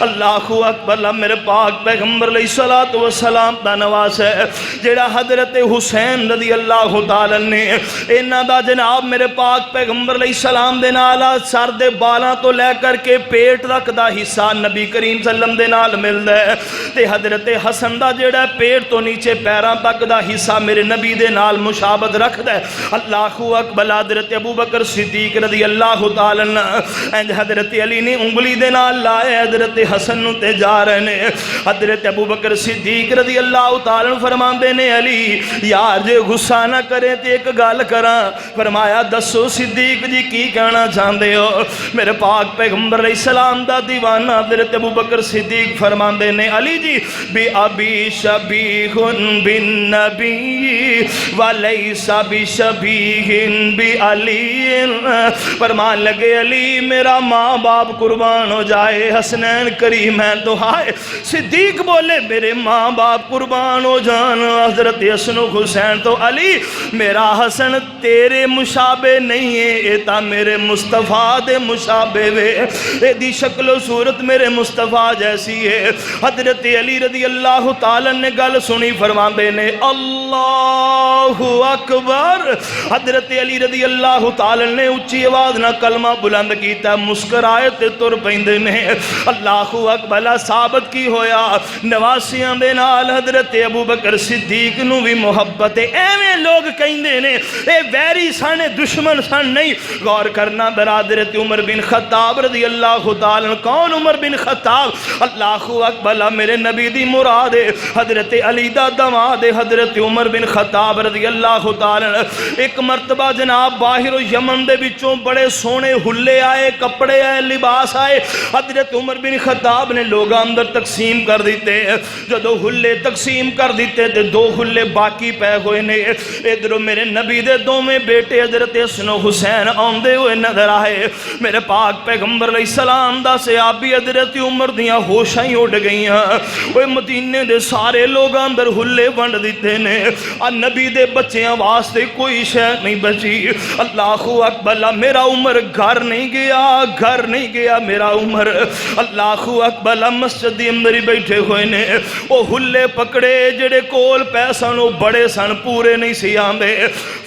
اللہ اکبر میرے پاک پیغمبر علیہ الصلوۃ والسلام دا نواز ہے جڑا حضرت حسین رضی اللہ تعالیٰ نے انہاں دا جناب میرے پاک پیغمبر علیہ السلام دے نال سر دے بالاں تو لے کر کے پیٹ تک دا حصہ نبی کریم صلی اللہ علیہ وسلم دے نال ملدا ہے تے حضرت حسن دا جڑا پیٹ تو نیچے پیراں تک دا حصہ میرے نبی دے نال مشابہت رکھدا ہے اللہ اکبر حضرت ابو بکر صدیق رضی اللہ تعالی عنہ انج حضرت علی نے انگلی دے نال لائے حضرت حسن نوں تے جا رہے نے حضرت ابو بکر صدیق رضی اللہ تعالی عنہ فرماندے نے علی یار جے غصہ نہ کرے تے ایک گل کراں فرمایا دسو صدیق جی کی کہنا چاہندے ہو میرے پاک پیغمبر علیہ السلام دا دیوانہ حضرت ابو بکر صدیق فرماندے نے علی جی بی ابی شبیہ بالنبی ولیس بشبیہ بعلی فرمان لگے علی میرا ماں باپ قربان ہو جائے حسنین کریمین تو ہائے صدیق بولے میرے ماں باپ قربان ہو جان حضرت حسن و حسین تو علی میرا حسن تیرے مشابہ نہیں ہے ایتا میرے مصطفیٰ دے مشابہ وے اے دی شکل و صورت میرے مصطفیٰ جیسی ہے حضرت علی رضی اللہ تعالیٰ نے گل سنی فرماندے نے اللہ اکبر حضرت علی رضی اللہ تعالیٰ نے اچھی آواز نہ کلمہ بلند کیتا مسکرائے تے تر پیندے نے اللہ اکبر ثابت کی ہویا نواسیاں دے نال حضرت ابو بکر صدیق نو بھی محبت ایویں لوگ کہندے نے اے ویری سن دشمن سن نہیں غور کرنا برادرت عمر بن خطاب رضی اللہ تعالیٰ کون عمر بن خطاب اللہ اکبر میرے نبی دی مراد حضرت علی دا دماد حضرت عمر بن خطاب رضی اللہ تعالیٰ ایک مرتبہ جناب باہر و یمن دے بچوں بڑے سونے ہلے آئے کپڑے آئے لباس آئے حضرت عمر بن خطاب نے لوگ اندر تقسیم کر دیتے جدو ہلے تقسیم کر دیتے تے دو ہلے باقی پہ ہوئے نے ادھر میرے نبی دے دو میں بیٹے حضرت حسن و حسین آندے ہوئے نظر آئے میرے پاک پیغمبر علیہ السلام دا صحابی حضرت عمر دیاں ہوشاں ہی اڑ گئیاں وہ مدینے دے سارے لوگ اندر ہلے ونڈ دیتے نے نبی دے بچیاں واسطے کوئی شے نہیں بچی اللہ اکبر میرا عمر گھر نہیں گیا میرا عمر اللہ اکبر مسجد دی اندر ہی بیٹھے ہوئے نے وہ ہلے پکڑے جڑے کول پیسن وہ بڑے سن پورے نہیں سی آندے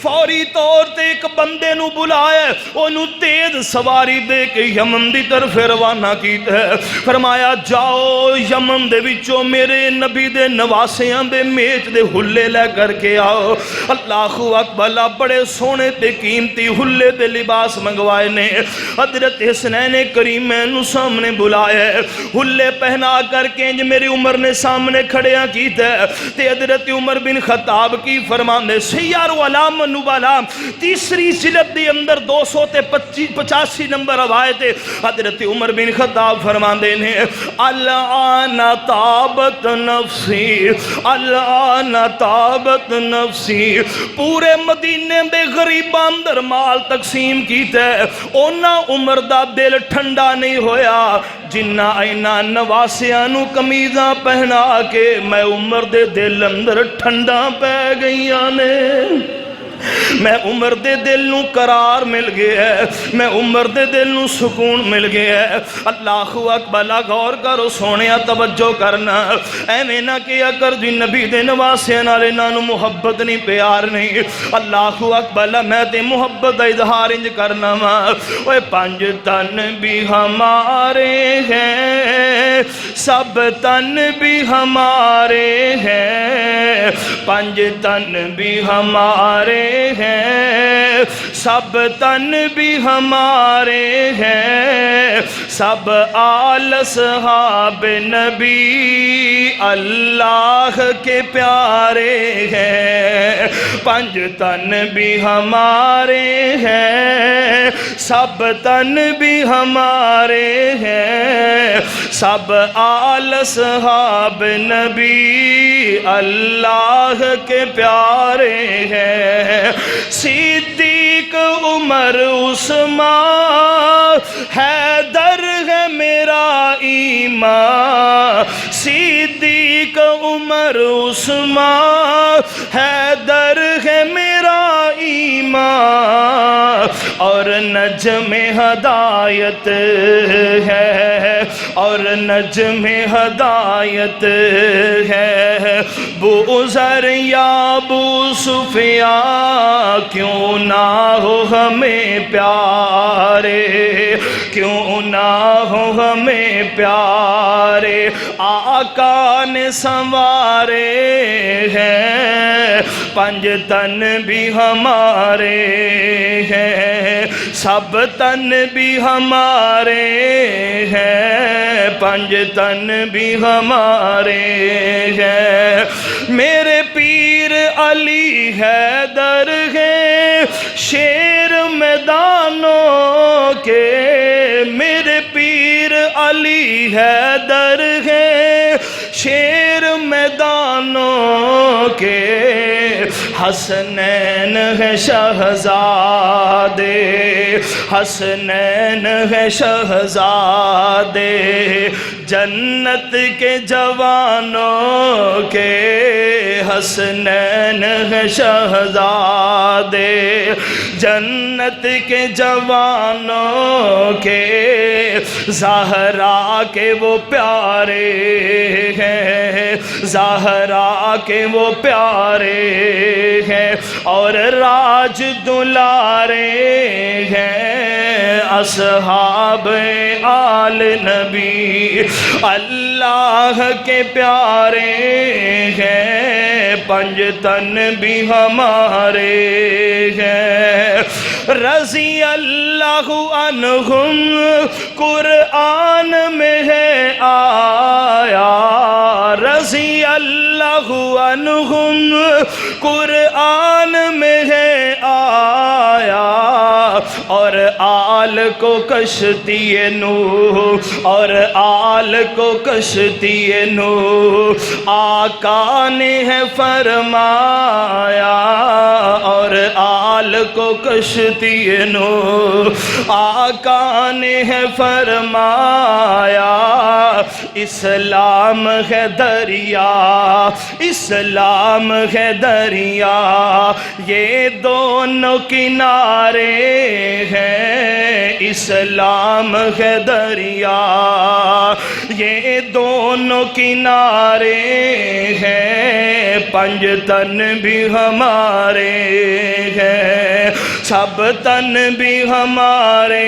فوری طور تے ایک بندے نو بلایا انہوں تیز سواری دے کے یمن دی طرف روانہ کیتا ہے فرمایا جاؤ یمن دے وچوں میرے نبی دے نواسیاں دے میچ دے ہلے لے کر کے آؤ اللہ اکبر بڑے سونے تے قیمتی ہلے تے لباس منگوائے نے حضرت حسنین کریمین سامنے بلایا ہلے پہنا کر کے میرے عمر نے سامنے کھڑیاں کیتا ہے تے حضرت عمر بن خطاب کی فرماندے سیار علام نبالا تیسری جلد دی اندر 285 نمبر روایت حضرت عمر بن خطاب فرماندے نے الان تابت نفسی الان تابت نفسی پورے مدینے دے غریباں اندر مال تقسیم کیتا ہے اونا عمر دا دل ٹھنڈا نہیں ہویا جنہ اینا نواسیاں نو کمیزاں پہنا کے میں عمر دے دل اندر ٹھنڈا پہ گئیاں نے میں عمر دے دل نو قرار مل گیا ہے میں عمر دے دل نو سکون مل گیا ہے اللہ اکبر غور کرو سونیا توجہ کرنا ایویں نہ کیا کر جی نبی دے نواسیاں نال انہاں نو محبت نہیں پیار نہیں اللہ اکبر میں تے محبت دا اظہار انج کرنا وا اوے پنج تن بھی ہمارے ہیں سب تن بھی ہمارے ہیں پنج تن بھی ہمارے ہیں سب تن بھی ہمارے ہیں سب آل اصحاب نبی اللہ کے پیارے ہیں پنج تن بھی ہمارے ہیں سب تن بھی ہمارے ہیں سب آل اصحاب نبی اللہ کے پیارے ہیں صدیق عمر عثمان حیدر ہے میرا ایمان صدیق عمر عثمان حیدر ہے ایمان اور نجم ہدایت ہے، اور نجم ہدایت ہے۔ بو ذر یا ابو سفیان کیوں نہ ہو ہمیں پیارے، کیوں نہ ہو ہمیں پیارے، آقا نے سنوارے ہیں، پنج تن بھی ہمارے ہیں، سب تن بھی ہمارے ہیں، پنج تن بھی ہمارے ہیں۔ میرے پیر علی حیدر ہیں شیر میدانوں کے، میرے پیر علی حیدر ہیں شیر میدانوں کے، حسنین ہے شہزادے، حسنین ہے شہزادے، جنت کے جوانوں کے، حسنین ہے شہزادے، جنت کے جوانوں کے، زہرا کے وہ پیارے ہیں، زہرا کے وہ پیارے ہیں، اور راج دلارے ہیں، اصحاب آل نبی اللہ کے پیارے ہیں، پنج تن بھی ہمارے ہیں۔ رضی اللہ عنہم قرآن میں ہے آیا، رضی اللہ عنہم قرآن میں ہے آیا، اور آل کو کشتی نوح، اور آل کو کشتی نوح آقا نے ہے فرمایا، اور آل کو کشتی نوح آقا نے ہے فرمایا۔ اسلام ہے دریا، اسلام ہے دریا، یہ دونوں کنارے ہیں، اسلام ہے دریا، یہ دونوں کنارے ہیں، پنج تن بھی ہمارے ہیں، سب تن بھی ہمارے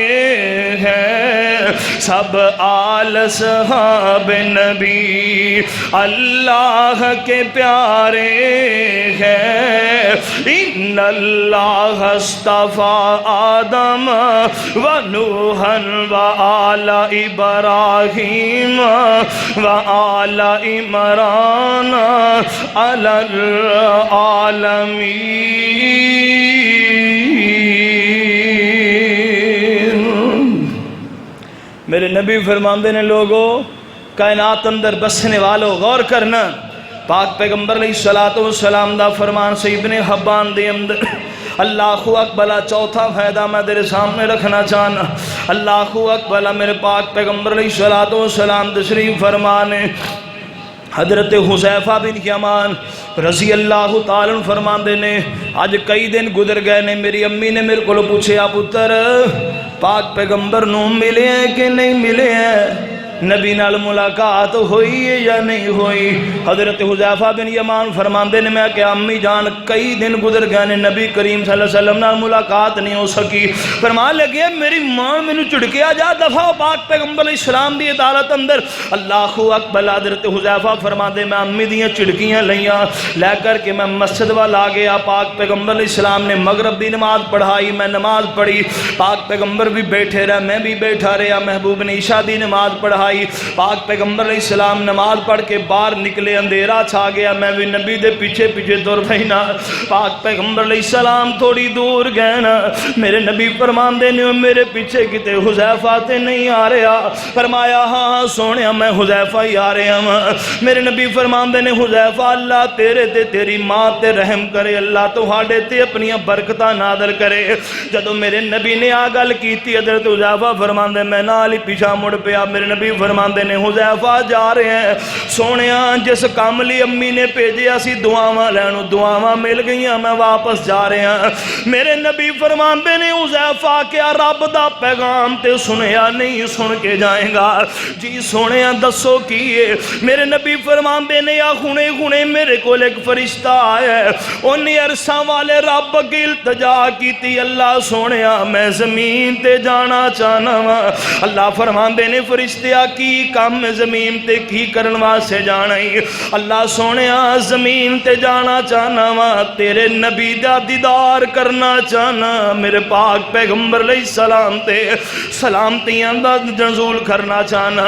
ہیں، سب آل صحاب نبی اللہ کے پیارے ہیں۔ ان اللہ اصطفیٰ آدم و نوحا و آل ابراہیم و آل عمران علی العالمین۔ میرے نبی فرماندے نے لوگو کائنات اندر بسنے والوں غور کرنا، پاک پیغمبر علیہ السلام دا فرمان سے ابن حبان دے اندر اللہ اکبر چوتھا فائدہ میں تیرے سامنے رکھنا چاہنا۔ اللہ اکبر میرے پاک پیغمبر علیہ السلام تشریف فرمانے، حضرت حذیفہ بن یمان رضی اللہ تعالیٰ فرماندے نے آج کئی دن گزر گئے نے، میری امی نے میرے کو پوچھے پتر پاک پیغمبر نو ملے ہیں کہ نہیں ملے ہیں، نبی نال ملاقات ہوئی ہے یا نہیں ہوئی؟ حضرت حذیفہ بن یمان فرماندے نے میں کہ امی جان کئی دن گزر گئے نے، نبی کریم صلی اللہ علیہ وسلم نال ملاقات نہیں ہو سکی۔ فرمان لگے میری ماں مینوں چڑکیا جا دفعہ پاک پیغمبر علیہ السلام دی عدالت اندر۔ اللہ اکبر حضرت حذیفہ فرماندے میں امی دیاں چڑکیاں لیاں لے کر کے میں مسجد وال آ گیا، پاک پیغمبر علیہ السلام نے مغرب دی نماز پڑھائی، میں نماز پڑھی، پاک پیغمبر بھی بیٹھے رہے، میں بھی بیٹھا رہا، محبوب نے عشاء دی نماز پڑھائی، پاک پیغمبر علیہ السلام نماز پڑھ کے باہر نکلے، اندھیرا چھا گیا، میں بھی نبی دے پیچھے پیچھے دور پہنا، پاک پیغمبر علیہ السلام تھوڑی دور گئے نا، میرے نبی فرماندے نے میرے پیچھے کتے حذیفہ تے نہیں آ رہا؟ فرمایا ہاں سونے میں حذیفہ ہی آ رہا ہوں۔ میرے نبی فرماندے نے حذیفہ اللہ تیرے تے تیری ماں تے رحم کرے، اللہ تہاڈے تے اپنی برکتاں نازل کرے۔ جدوں میرے نبی نے آ گل کیتی حضرت حذیفہ فرماندے میں نال ہی پیچھے مڑ پیا، میرے نبی فرماندے نے حذیفہ جا رہے ہیں سونیا جس کام لی امی نے بھیجیا سی دعاواں لینو دعاواں مل گئیاں میں واپس جا رہے ہیں میرے نبی فرماندے نے حذیفہ کیا رب دا پیغام تے سنیا نہیں سن کے جائیں گا جی سونیا دسو کیے میرے نبی فرماندے نے یا ہنے ہنے میرے کو ایک فرشتہ آیا ہے انہیں عرصہ والے رب کی التجا کیتی اللہ سونیا میں زمین تے جانا چاہنا وا اللہ فرماندے نے فرشتیا کی کام میں زمین تے کی کرن واسطے جانا ہی اللہ سونیا زمین تے جانا چاہنا وا تیرے نبی دا دیدار کرنا چاہنا میرے پاک پیغمبر علیہ السلام تے سلامتیاں دا نزول کرنا چاہنا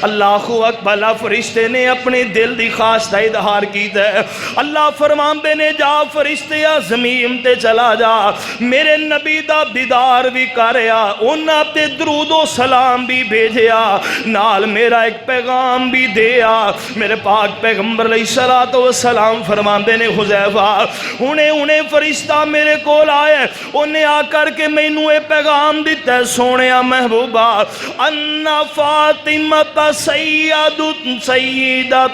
اللہ اکبر فرشتے نے اپنے دل دی خواہش دا اظہار کیتا ہے اللہ فرماندے نے جا فرشتیا زمین تے چلا جا میرے نبی دا دیدار بھی کریا انہاں تے درود و سلام بھی بھیجیا نال میرا ایک پیغام بھی دیا میرے پاک پیغمبر علیہ السلام فرماندے نے حذیفہ انہیں فرشتہ میرے کول آئے انہیں آ کر کے مینوں اے پیغام دیتا ہے سونیا محبوبہ ان فاطمہ سیدۃ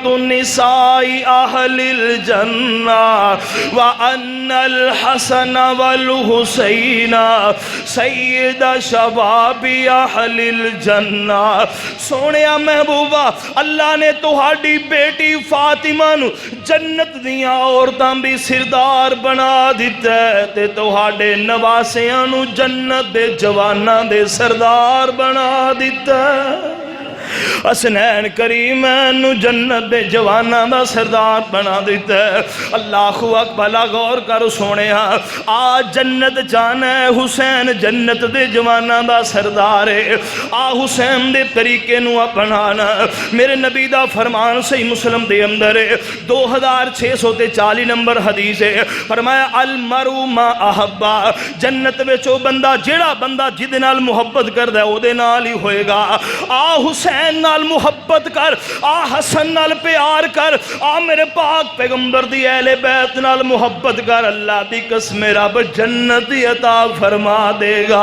النساء اہل الجنہ وان الحسن والحسین سید شباب اہل الجنہ سونیا محبوبہ اللہ نے تہاڈی بیٹی فاطمہ نو جنت دیاں عورتاں بھی سردار بنا دیتا ہے تے تہاڈے نواسیاں نو جنت دے جواناں دے سردار بنا دیتا ہے حسنین کریمین نو جنت دے جواناں دا سردار بنا دیتا ہے اللہ اکبر غور کر سونیا آج جنت جانا ہے حسین جنت دے جواناں دا سردار ہے آ حسین دے طریقے نو اپنانا میرے نبی دا فرمان صحیح مسلم دے اندر ہے 2640 نمبر حدیث ہے فرمایا المرء ما احبا جنت وچ او بندہ جیڑا بندہ جدے نال محبت کردا ہے او دے نال ہی ہوئے گا آ حسین نال محبت کر آ حسن نال پیار کر آ میرے پاک پیغمبر دی اہل بیت نال محبت کر اللہ دی قسم رب جنت عطا فرما دے گا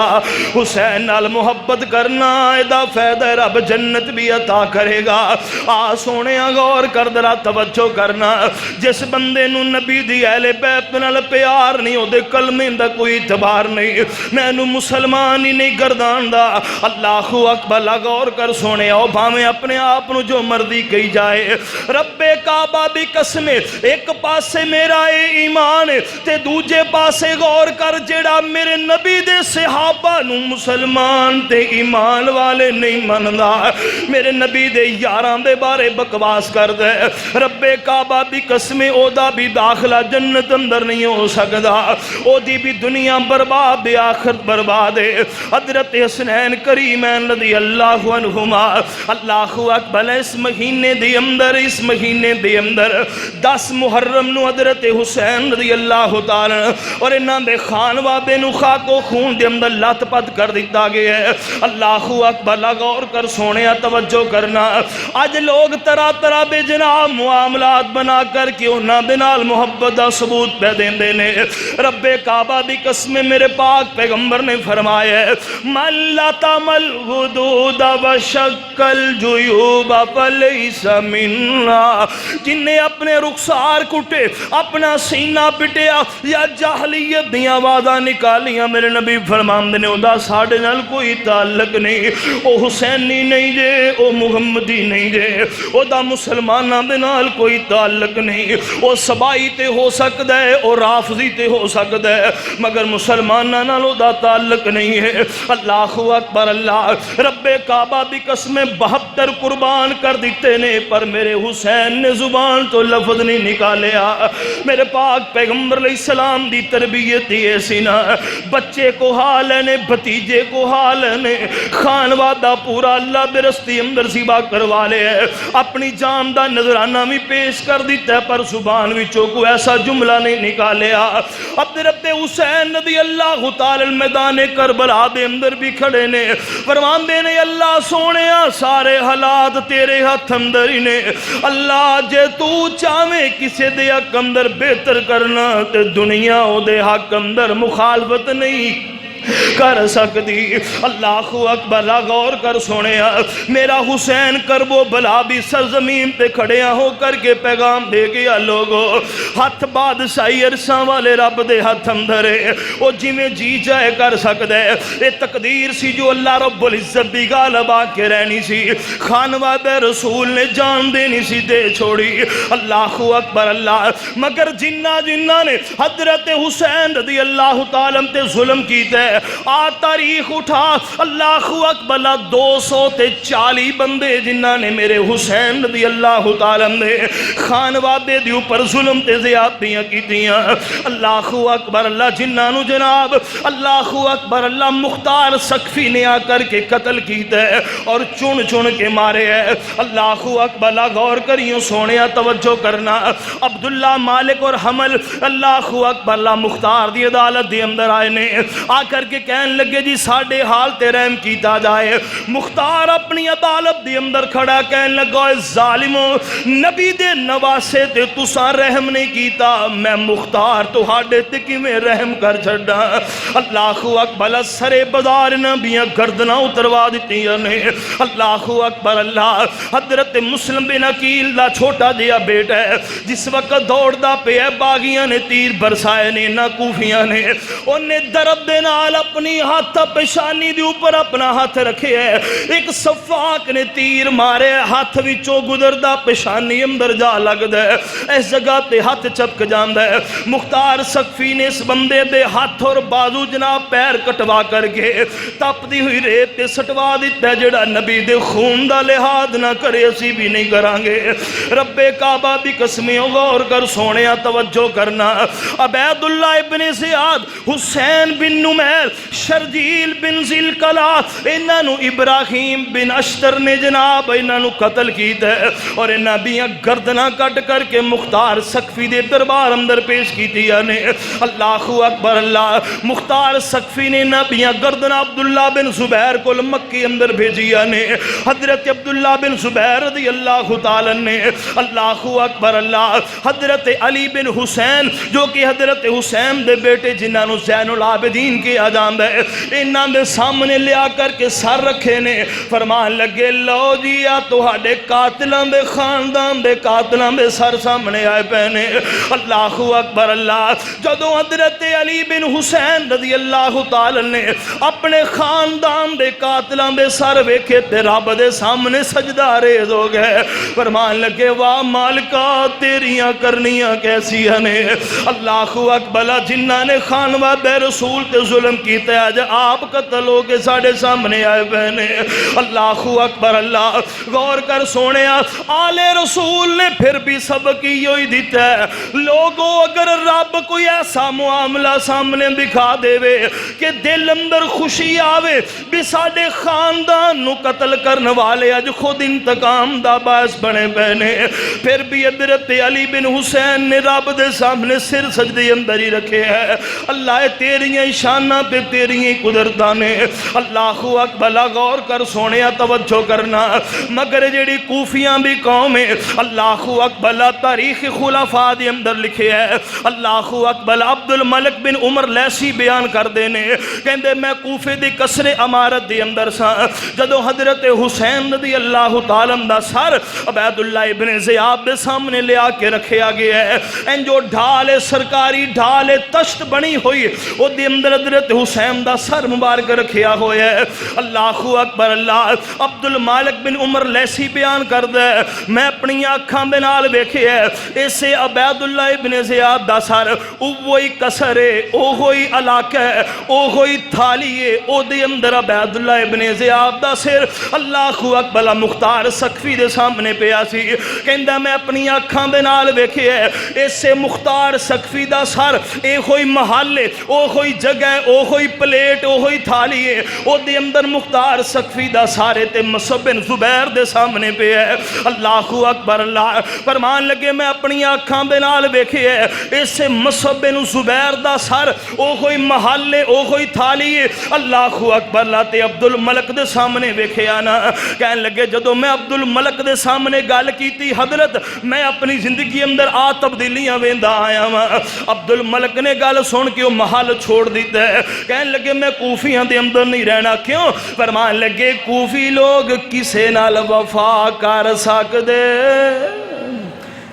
حسین نال محبت کرنا ایدا فائدہ رب جنت بھی عطا کرے گا آ سونے غور کر ذرا توجہ کرنا جس بندے نو نبی دی اہل بیت نال پیار نہیں او دے کلمے دا کوئی اعتبار نہیں مینوں مسلمان ہی نہیں گرداندا اللہ اکبر غور کر سونے او بھاویں اپنے آپ نو جو مرضی کہی جائے رب کعبہ دی قسم ایک پاسے میرا اے ایمان تے دوجے پاسے غور کر جیڑا میرے نبی دے صحابہ نو مسلمان تے ایمان والے نہیں مندا میرے نبی دے یاراں دے بارے بکواس کر دے رب کعبہ دی قسم او دا بھی داخلہ جنت اندر نہیں ہو سکدا او دی بھی دنیا برباد دے آخرت برباد ہے حضرت حسنین کریمین رضی اللہ عنہما اللہ اکبر اس مہینے دے اندر 10 محرم نو حضرت حسین رضی اللہ تعالی اور انہاں دے خانوادے نو خاک و خون دے اندر لت پت کر دیتا گیا ہے اللہ اکبر غور کر سونیا توجہ کرنا اج لوگ طرح طرح دے جناب معاملات بنا کر کے انہاں دے نال محبت دا ثبوت پہ دیندے نے رب کعبہ دی قسم میرے پاک پیغمبر نے فرمایا ہے من لطمل حدود وشک الجیوب فلیس منا جن نے اپنے رخسار کٹے اپنا سینہ پٹیا یا جاہلیت دیاں آوازاں نکالیاں میرے نبی فرماندے نے ادا ساڑے نال کوئی تعلق نہیں او حسینی نہیں جے او محمدی نہیں جے او دا مسلمانہ دے نال کوئی تعلق نہیں او سبائی تے ہو سکتا ہے او رافضی تے ہو سکتا ہے مگر مسلمانہ نال او دا تعلق نہیں ہے اللہ اکبر اللہ رب کعبہ دی قسم 72 قربان کر دیتے نے پر میرے حسین نے زبان تو لفظ نہیں نکالیا میرے پاک پیغمبر علیہ السلام دی تربیت ایسی نہ بچے کو حال ہے بھتیجے کو حال ہے خانوادہ پورا اللہ دے رستے اندر ذبح کروا لے اپنی جان دا نذرانہ بھی پیش کر دیتا ہے پر زبان وچوں کو ایسا جملہ نہیں نکالیا اب رب حسین رضی اللہ تعالی میدان کربلا دے اندر بھی کھڑے نے فرماندے نے اللہ سونیا سارے حالات تیرے ہاتھ اندر ہی نے اللہ جے تو چاہے کسی دے حق اندر بہتر کرنا تے دنیا او دے حق اندر مخالفت نہیں کر سکتی۔ اللہ اکبر، غور کر سونے، میرا حسین کرب و بلا بھی سرزمین پہ کھڑیا ہو کر کے پیغام دے گیا، لوگو ہاتھ بادشاہی عرصہ والے رب دے ہاتھ اندر ہے، وہ جی میں جی جائے کر سکتا ہے۔ یہ تقدیر سی جو اللہ رب العزت بھی غالب آ کے رہنی سی، خانواد رسول نے جان دینی سی دے چھوڑی۔ اللہ اکبر اللہ، مگر جنہ نے حضرت حسین رضی اللہ تعالیٰ تے ظلم کیتا ہے، آ تاریخ اٹھا، اللہ اکبر 240 بندے جنہ نے میرے حسین رضی اللہ تعالیٰ نے خانوادے دی اوپر ظلم تے زیادتیاں کیتیاں۔ اللہ اکبر اللہ، جنہ نو جناب اللہ اکبر اللہ مختار سقفی نے آ کر کے قتل کیتا ہے اور چن چن کے مارے ہے۔ اللہ اکبر اللہ، غور کریوں سونیا، توجہ کرنا، عبداللہ مالک اور حمل اللہ اکبر اللہ مختار دی عدالت دی اندر آئے نے، آ کر کے کہن لگے جی ساڑھے حال تے رحم کیتا جائے۔ مختار اپنی عدالت دی اندر کھڑا کہن لگا، ظالموں نبی دے نواسے تے تساں رحم نہیں کیتا، میں مختار تو ہاڑے تے کی میں رحم کر چھڑا۔ اللہ اکبر سرے بازار نبیاں گردنا اتروا دیتی نے۔ اللہ اکبر اللہ، حضرت مسلم بن عقیل دا چھوٹا جیا بیٹا ہے، جس وقت دوڑ دا پہ ہے، باغیاں نے تیر برسائے نے، نہ کوفیاں نے انہیں درد دے نال اپنی ہاتھ پیشانی دے اوپر اپنا ہاتھ رکھے ہے، ایک صفاق نے تیر مارے، ہاتھ وچوں گزردا پیشانی اندر جا لگ دے، اس جگہ تے ہاتھ چپک جاندا ہے۔ مختار سقفی نے اس بندے دے ہاتھ اور بازو جناب پیر کٹوا کر کے تپدی ہوئی ریت تے سٹوا دیتا ہے، جڑا نبی دے خون دا لحاظ نہ کرے اسی بھی نہیں کرانگے۔ رب کعبہ دی قسمیں غور کر سونیا، توجہ کرنا، عبید اللہ ابن زیاد، حسین بن نمیر، شرجیل بن ذیلکلا، انہاں نو ابراہیم بن اشتر نے جناب انہاں نو قتل کیتا ہے اور انہاں دیاں گردناں کٹ کر کے مختار سقفی دے دربار اندر پیش کیتیاں نے۔ اللہ اکبر اللہ، مختار سقفی نے نبیاں گردناں عبداللہ بن زبیر کو مکی اندر بھیجیا نے۔ حضرت عبداللہ بن زبیر رضی اللہ تعالیٰ نے، اللہ اکبر اللہ، حضرت علی بن حسین جو کہ حضرت حسین دے بیٹے جنہاں نو زین العابدین کیا جاندا ہے، انہاں دے سامنے لیا کر کے سر رکھے نے، فرمان لگے لو جی آ تہاڈے قاتلاں دے خاندان دے قاتلاں دے سر سامنے آئے پہنے۔ اللہ اکبر اللہ، جدو حضرت علی بن حسین رضی اللہ تعالی نے اپنے خاندان دے قاتلاں دے سر ویکھے تے رب دے سامنے سجدہ ریز ہو گئے، فرمان لگے واہ مالکا تیریاں کرنیاں کیسی نے۔ اللہ اکبر، جنہاں نے خانواد رسول تے ظلم کیتے آج آپ قتل ہو کے ساڑھے سامنے آئے بہنے۔ اللہ اکبر اللہ، غور کر سونے، آل رسول نے پھر بھی سبق یہی دیتا ہے، لوگوں اگر رب کوئی ایسا معاملہ سامنے دکھا دے وے کہ دل اندر خوشی آوے بھی ساڑھے خاندان نو قتل کرنے والے اج خود انتقام دا باعث بنے بہنے، پھر بھی حضرت علی بن حسین نے رب دے سامنے سر سجدے اندر ہی رکھے ہے۔ اللہ تیریاں شانہ پہ تیریاں قدرتاں نے۔ اللہ اکبر، غور کر سونے، توجہ کرنا، مگر جڑی کوفیاں بھی قوم ہے، اللہ اکبر تاریخ خلفاء دے اندر لکھے ہے۔ اللہ اکبر، عبد الملک بن عمر لیسی بیان کر دینے، کہندے میں کوفے دی قصر امارت دے اندر سا، جدو حضرت حسین رضی اللہ تعالیٰ دا سر عبید اللہ ابن زیاد دے سامنے لے آ کے رکھیا گیا ہے، ان جو ڈھال سرکاری ڈھال تشت بنی ہوئی وہ دے اندر حضرت حسین دا سر مبارک رکھیا ہویا ہے۔ اللہ اکبر اللہ، عبد المالک بن عمر لیسی بیان کر دے، میں اپنی آنکھاں دے نال ویکھے ہے، اسے عبید اللہ ابن زیاد دا سر وہی قصر ہے، وہی علاقہ ہے، وہی تھالی ہے، او دے اندر عبید اللہ ابن زیاد دا سر اللہ اکبر مختار سقفی دے سامنے پہ آسی، کہندہ میں اپنی آنکھاں دے نال ویکھے ہے، اسے مختار سقفی دا سر اے ہوئی محل ہے، او ہوئی جگہ ہے، او ہوئی پلیٹ، او ہوئی تھالی ہے، او دے اندر مختار سقفی دا سارے تے مصعب بن زبیر دے سامنے پہ ہے۔ اللہ اکبر اللہ، فرمان لگے میں اپنی آنکھاں دے نال ویکھے ہے، اسے مصعب بن زبیر دا سر او ہوئی محل ہے، او ہوئی تھالی ہے۔ اللہ اکبر اللہ، تے عبد الملک دے سامنے ویکھے آنا، کہنے لگے جدو میں عبد الملک دے سامنے گل کیتی حضرت میں اپنی زندگی اندر تبدیلیاں ویندا آیا ہاں۔ عبد الملک نے گل سن کے وہ محل چھوڑ دیتا ہے، کہنے لگے میں کوفیاں دے اندر نہیں رہنا. کیوں؟ فرمان لگے کوفی لوگ کسے نال وفا کر سکدے،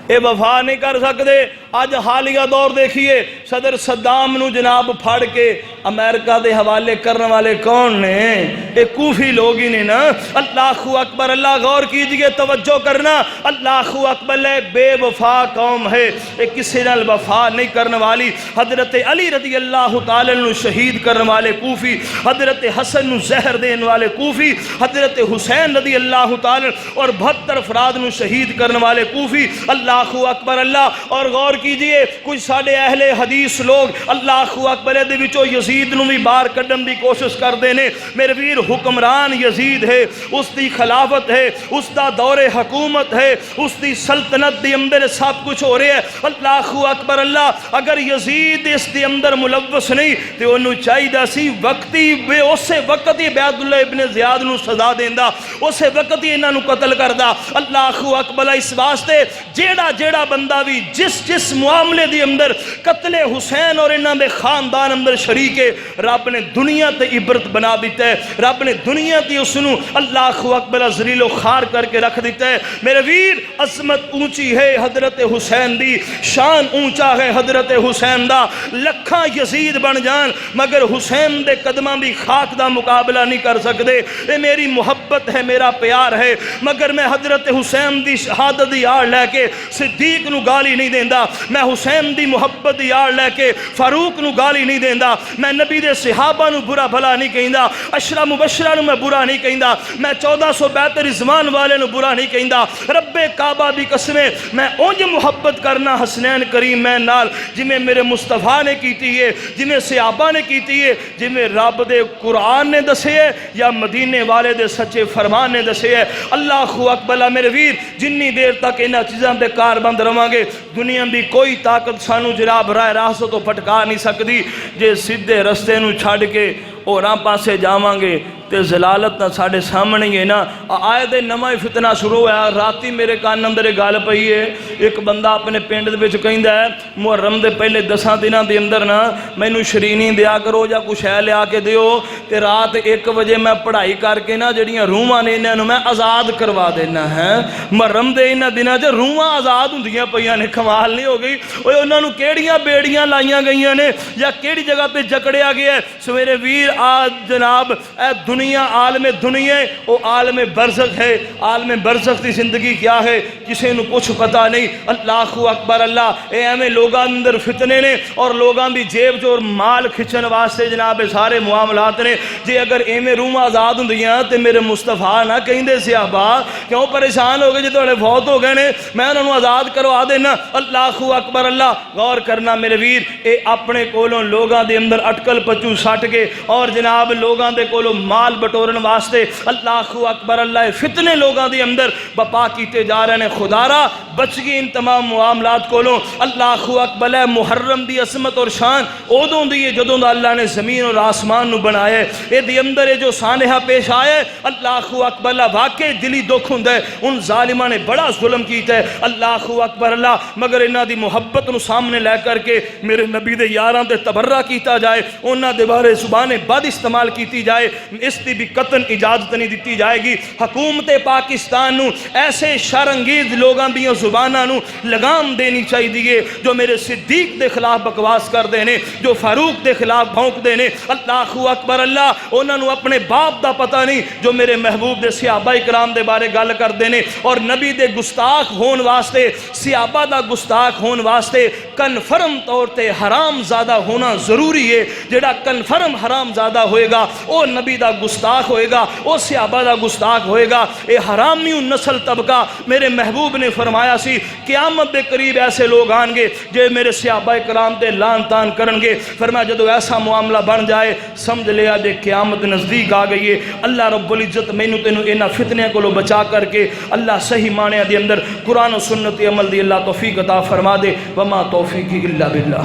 اے وفا نہیں کر سکتے. آج حالیہ دور دیکھیے صدر صدام نو جناب پھڑ کے امریکہ دے حوالے کرنے والے کون نے؟ اے کوفی لوگ ہی نے نا. اللہ اکبر، اللہ غور کیجئے، توجہ کرنا. اللہ اکبر، بے وفا قوم ہے، اے کسی نال وفا نہیں کرنے والی. حضرت علی رضی اللہ تعالی عنہ شہید کرنے والے کوفی، حضرت حسن نو زہر دین والے کوفی، حضرت حسین رضی اللہ تعالی اور 72 افراد نو شہید کرنے والے کوفی. اللہ اکبر اللہ. اور غور کیجئے کچھ ساڑے اہل حدیث لوگ اللہ اکبر دے وچوں یزید نو بھی باہر کڈن دی کوشش کردے نے. میرے ویر حکمران یزید ہے، اس دی خلافت ہے، اس دا دور حکومت ہے، اس دی سلطنت دی اندر سب کچھ ہو رہا ہے. اللہ اکبر اللہ. اگر یزید اس دی اندر ملوث نہیں تو انہوں چاہیے سی وقتی بے اسے وقت ہی عبید اللہ ابن زیاد نو سزا دیندا، اسے وقت ہی انہاں نو قتل کردا. اللہ اکبر اس واسطے جیڑا بندہ بھی جس معاملے دی اندر قتل حسین اور انہاں دے خاندان اندر شریک ہے، رب نے دنیا تے عبرت بنا دیتا ہے. رب نے دنیا تے اس نو اللہ اکبر ذلیل و خوار کر کے رکھ دیتا ہے. میرے ویر عظمت اونچی ہے حضرت حسین دی، شان اونچا ہے حضرت حسین دا. لکھاں یزید بن جان مگر حسین دے قدماں دی خاک دا مقابلہ نہیں کر سکتے. اے میری محبت ہے، میرا پیار ہے، مگر میں حضرت حسین دی شہادت دی آڑ لے کے صدیق نو گالی نہیں دیندا. میں حسین دی محبت دی آڑ لے کے فاروق نو گالی نہیں دیندا. میں نبی دے صحابہ نو برا بھلا نہیں کہندا. عشرہ مبشرہ نو میں برا نہیں کہندا. میں 1400 بیعت رضوان والے نو برا نہیں کہندا. رب کعبہ دی قسمیں میں اونج محبت کرنا حسنین کریمین نال جویں میرے مصطفیٰ نے کیتی ہے، جویں صحابہ نے کیتی ہے، جویں رب دے قرآن نے دسے ہے یا مدینے والے دے سچے فرمان نے دسے ہے. اللہ اکبر میرے ویر جنی دیر تک انہاں چیزاں دے کار بند رواں گے دنیا دی کوئی طاقت سانو جناب راہ راستوں تو پھٹکا نہیں سکتی. جے سیدھے رستے نو چھڈ کے اور راہ پاسے جاواں گے تے ضلالت نہ ساڑے سامنے ہی ہے نا. آئے دے نمائی فتنہ شروع ہے. راتی میرے کان اندر گال پئی ہے، ایک بندہ اپنے پنڈ دے وچ کہندا ہے محرم دے پہلے 10 دناں دے اندر نا مینوں شرینی دیا کرو یا کچھ ہے لیا کے دیو تے رات 1 بجے میں پڑھائی کر کے نا جڑیاں روحاں نے انہاں نوں میں آزاد کروا دینا ہے. محرم دے انہاں دناں تے روحاں آزاد ہوندیاں پیاں نے. کمال نہیں ہو گئی؟ اوے انہاں نوں کیڑیاں بیڑیاں لائیاں گئیاں نے یا کیڑی جگہ تے جکڑیا گیا ہے؟ سویرے ویر آج جناب اے دنیا عالم دنیا ہے، وہ عالم برزخ ہے. عالم برزخ دی زندگی کیا ہے کسی نو کچھ پتہ نہیں. اللہ اکبر اللہ. اے ہمیں لوگاں اندر فتنے نے اور لوگاں دی جیب جو مال کھچن واسطے جناب سارے معاملات نے. جے اگر ایویں روح آزاد ہوندیاں تے میرے مصطفیٰ نہ کہندے صحابہ کیوں پریشان ہو گئے جے تہاڈے فوت ہو گئے نے میں انہاں نوں آزاد کروا دینا. اللہ اکبر اللہ. غور کرنا میرے ویر، اے اپنے کولوں لوگاں دے اندر اٹکل پچو سٹ کے اور جناب لوگاں دے کولوں مال بٹورن واسطے اللہ اکبر اللہ فتنے لوگاں دے اندر بپا کیتے جا رہے ہیں. خدا را بچ گئی ان تمام معاملات کولوں. اللہ اکبر محرم دی عظمت اور شان ادوں دی ہے جدوں دا اللہ نے زمین اور آسمان نو بنایا ہے. اے دی اندر ہے جو سانحہ پیش آیا ہے اللہ اکبر اللہ واقعی دلی دکھ ہوندا ہے. ان ظالماں نے بڑا ظلم کیتا ہے. اللہ اکبر اللہ. مگر انہاں دی محبت نو سامنے لے کر کے میرے نبی دے یاراں تے تبرہ کیتا جائے، انہاں دے بارے زبان بد استعمال کیتی جائے، اس دی بھی قطن اجازت نہیں دیتی جائے گی. حکومت پاکستان نو ایسے شرانگیز لوگاں دیاں زباناں نو لگام دینی چاہیے جو میرے صدیق دے خلاف بکواس کر دینے، جو فاروق دے خلاف بھونک دینے. اللہ اکبر اللہ. انہاں نو اپنے باپ دا پتہ نہیں جو میرے محبوب دے صحابہ کرام دے بارے گل کر دینے. اور نبی دے گستاخ ہون واسطے صحابہ دا گستاخ ہون واسطے کنفرم طور تے حرام زادہ ہونا ضروری ہے. جڑا کنفرم حرام زادہ ہوئے گا او نبی دا گستاخ ہوئے گا، او صحابہ دا گستاخ ہوئے گا. اے حرامی نسل طبقہ میرے محبوب نے فرمایا سی قیامت دے قریب ایسے لوگ آن گے جو میرے صحابہ کرام تے لان تان کرن گے. فرمایا جدو ایسا معاملہ بن جائے سمجھ لیا جے قیامت نزدیک آ گئی ہے. اللہ رب العزت مینوں تینوں انہاں فتنیاں کولوں بچا کر کے اللہ صحیح معنی دے اندر قرآن و سنت عمل دی اللہ توفیق عطا فرما دے. وما توفیقی الا باللہ.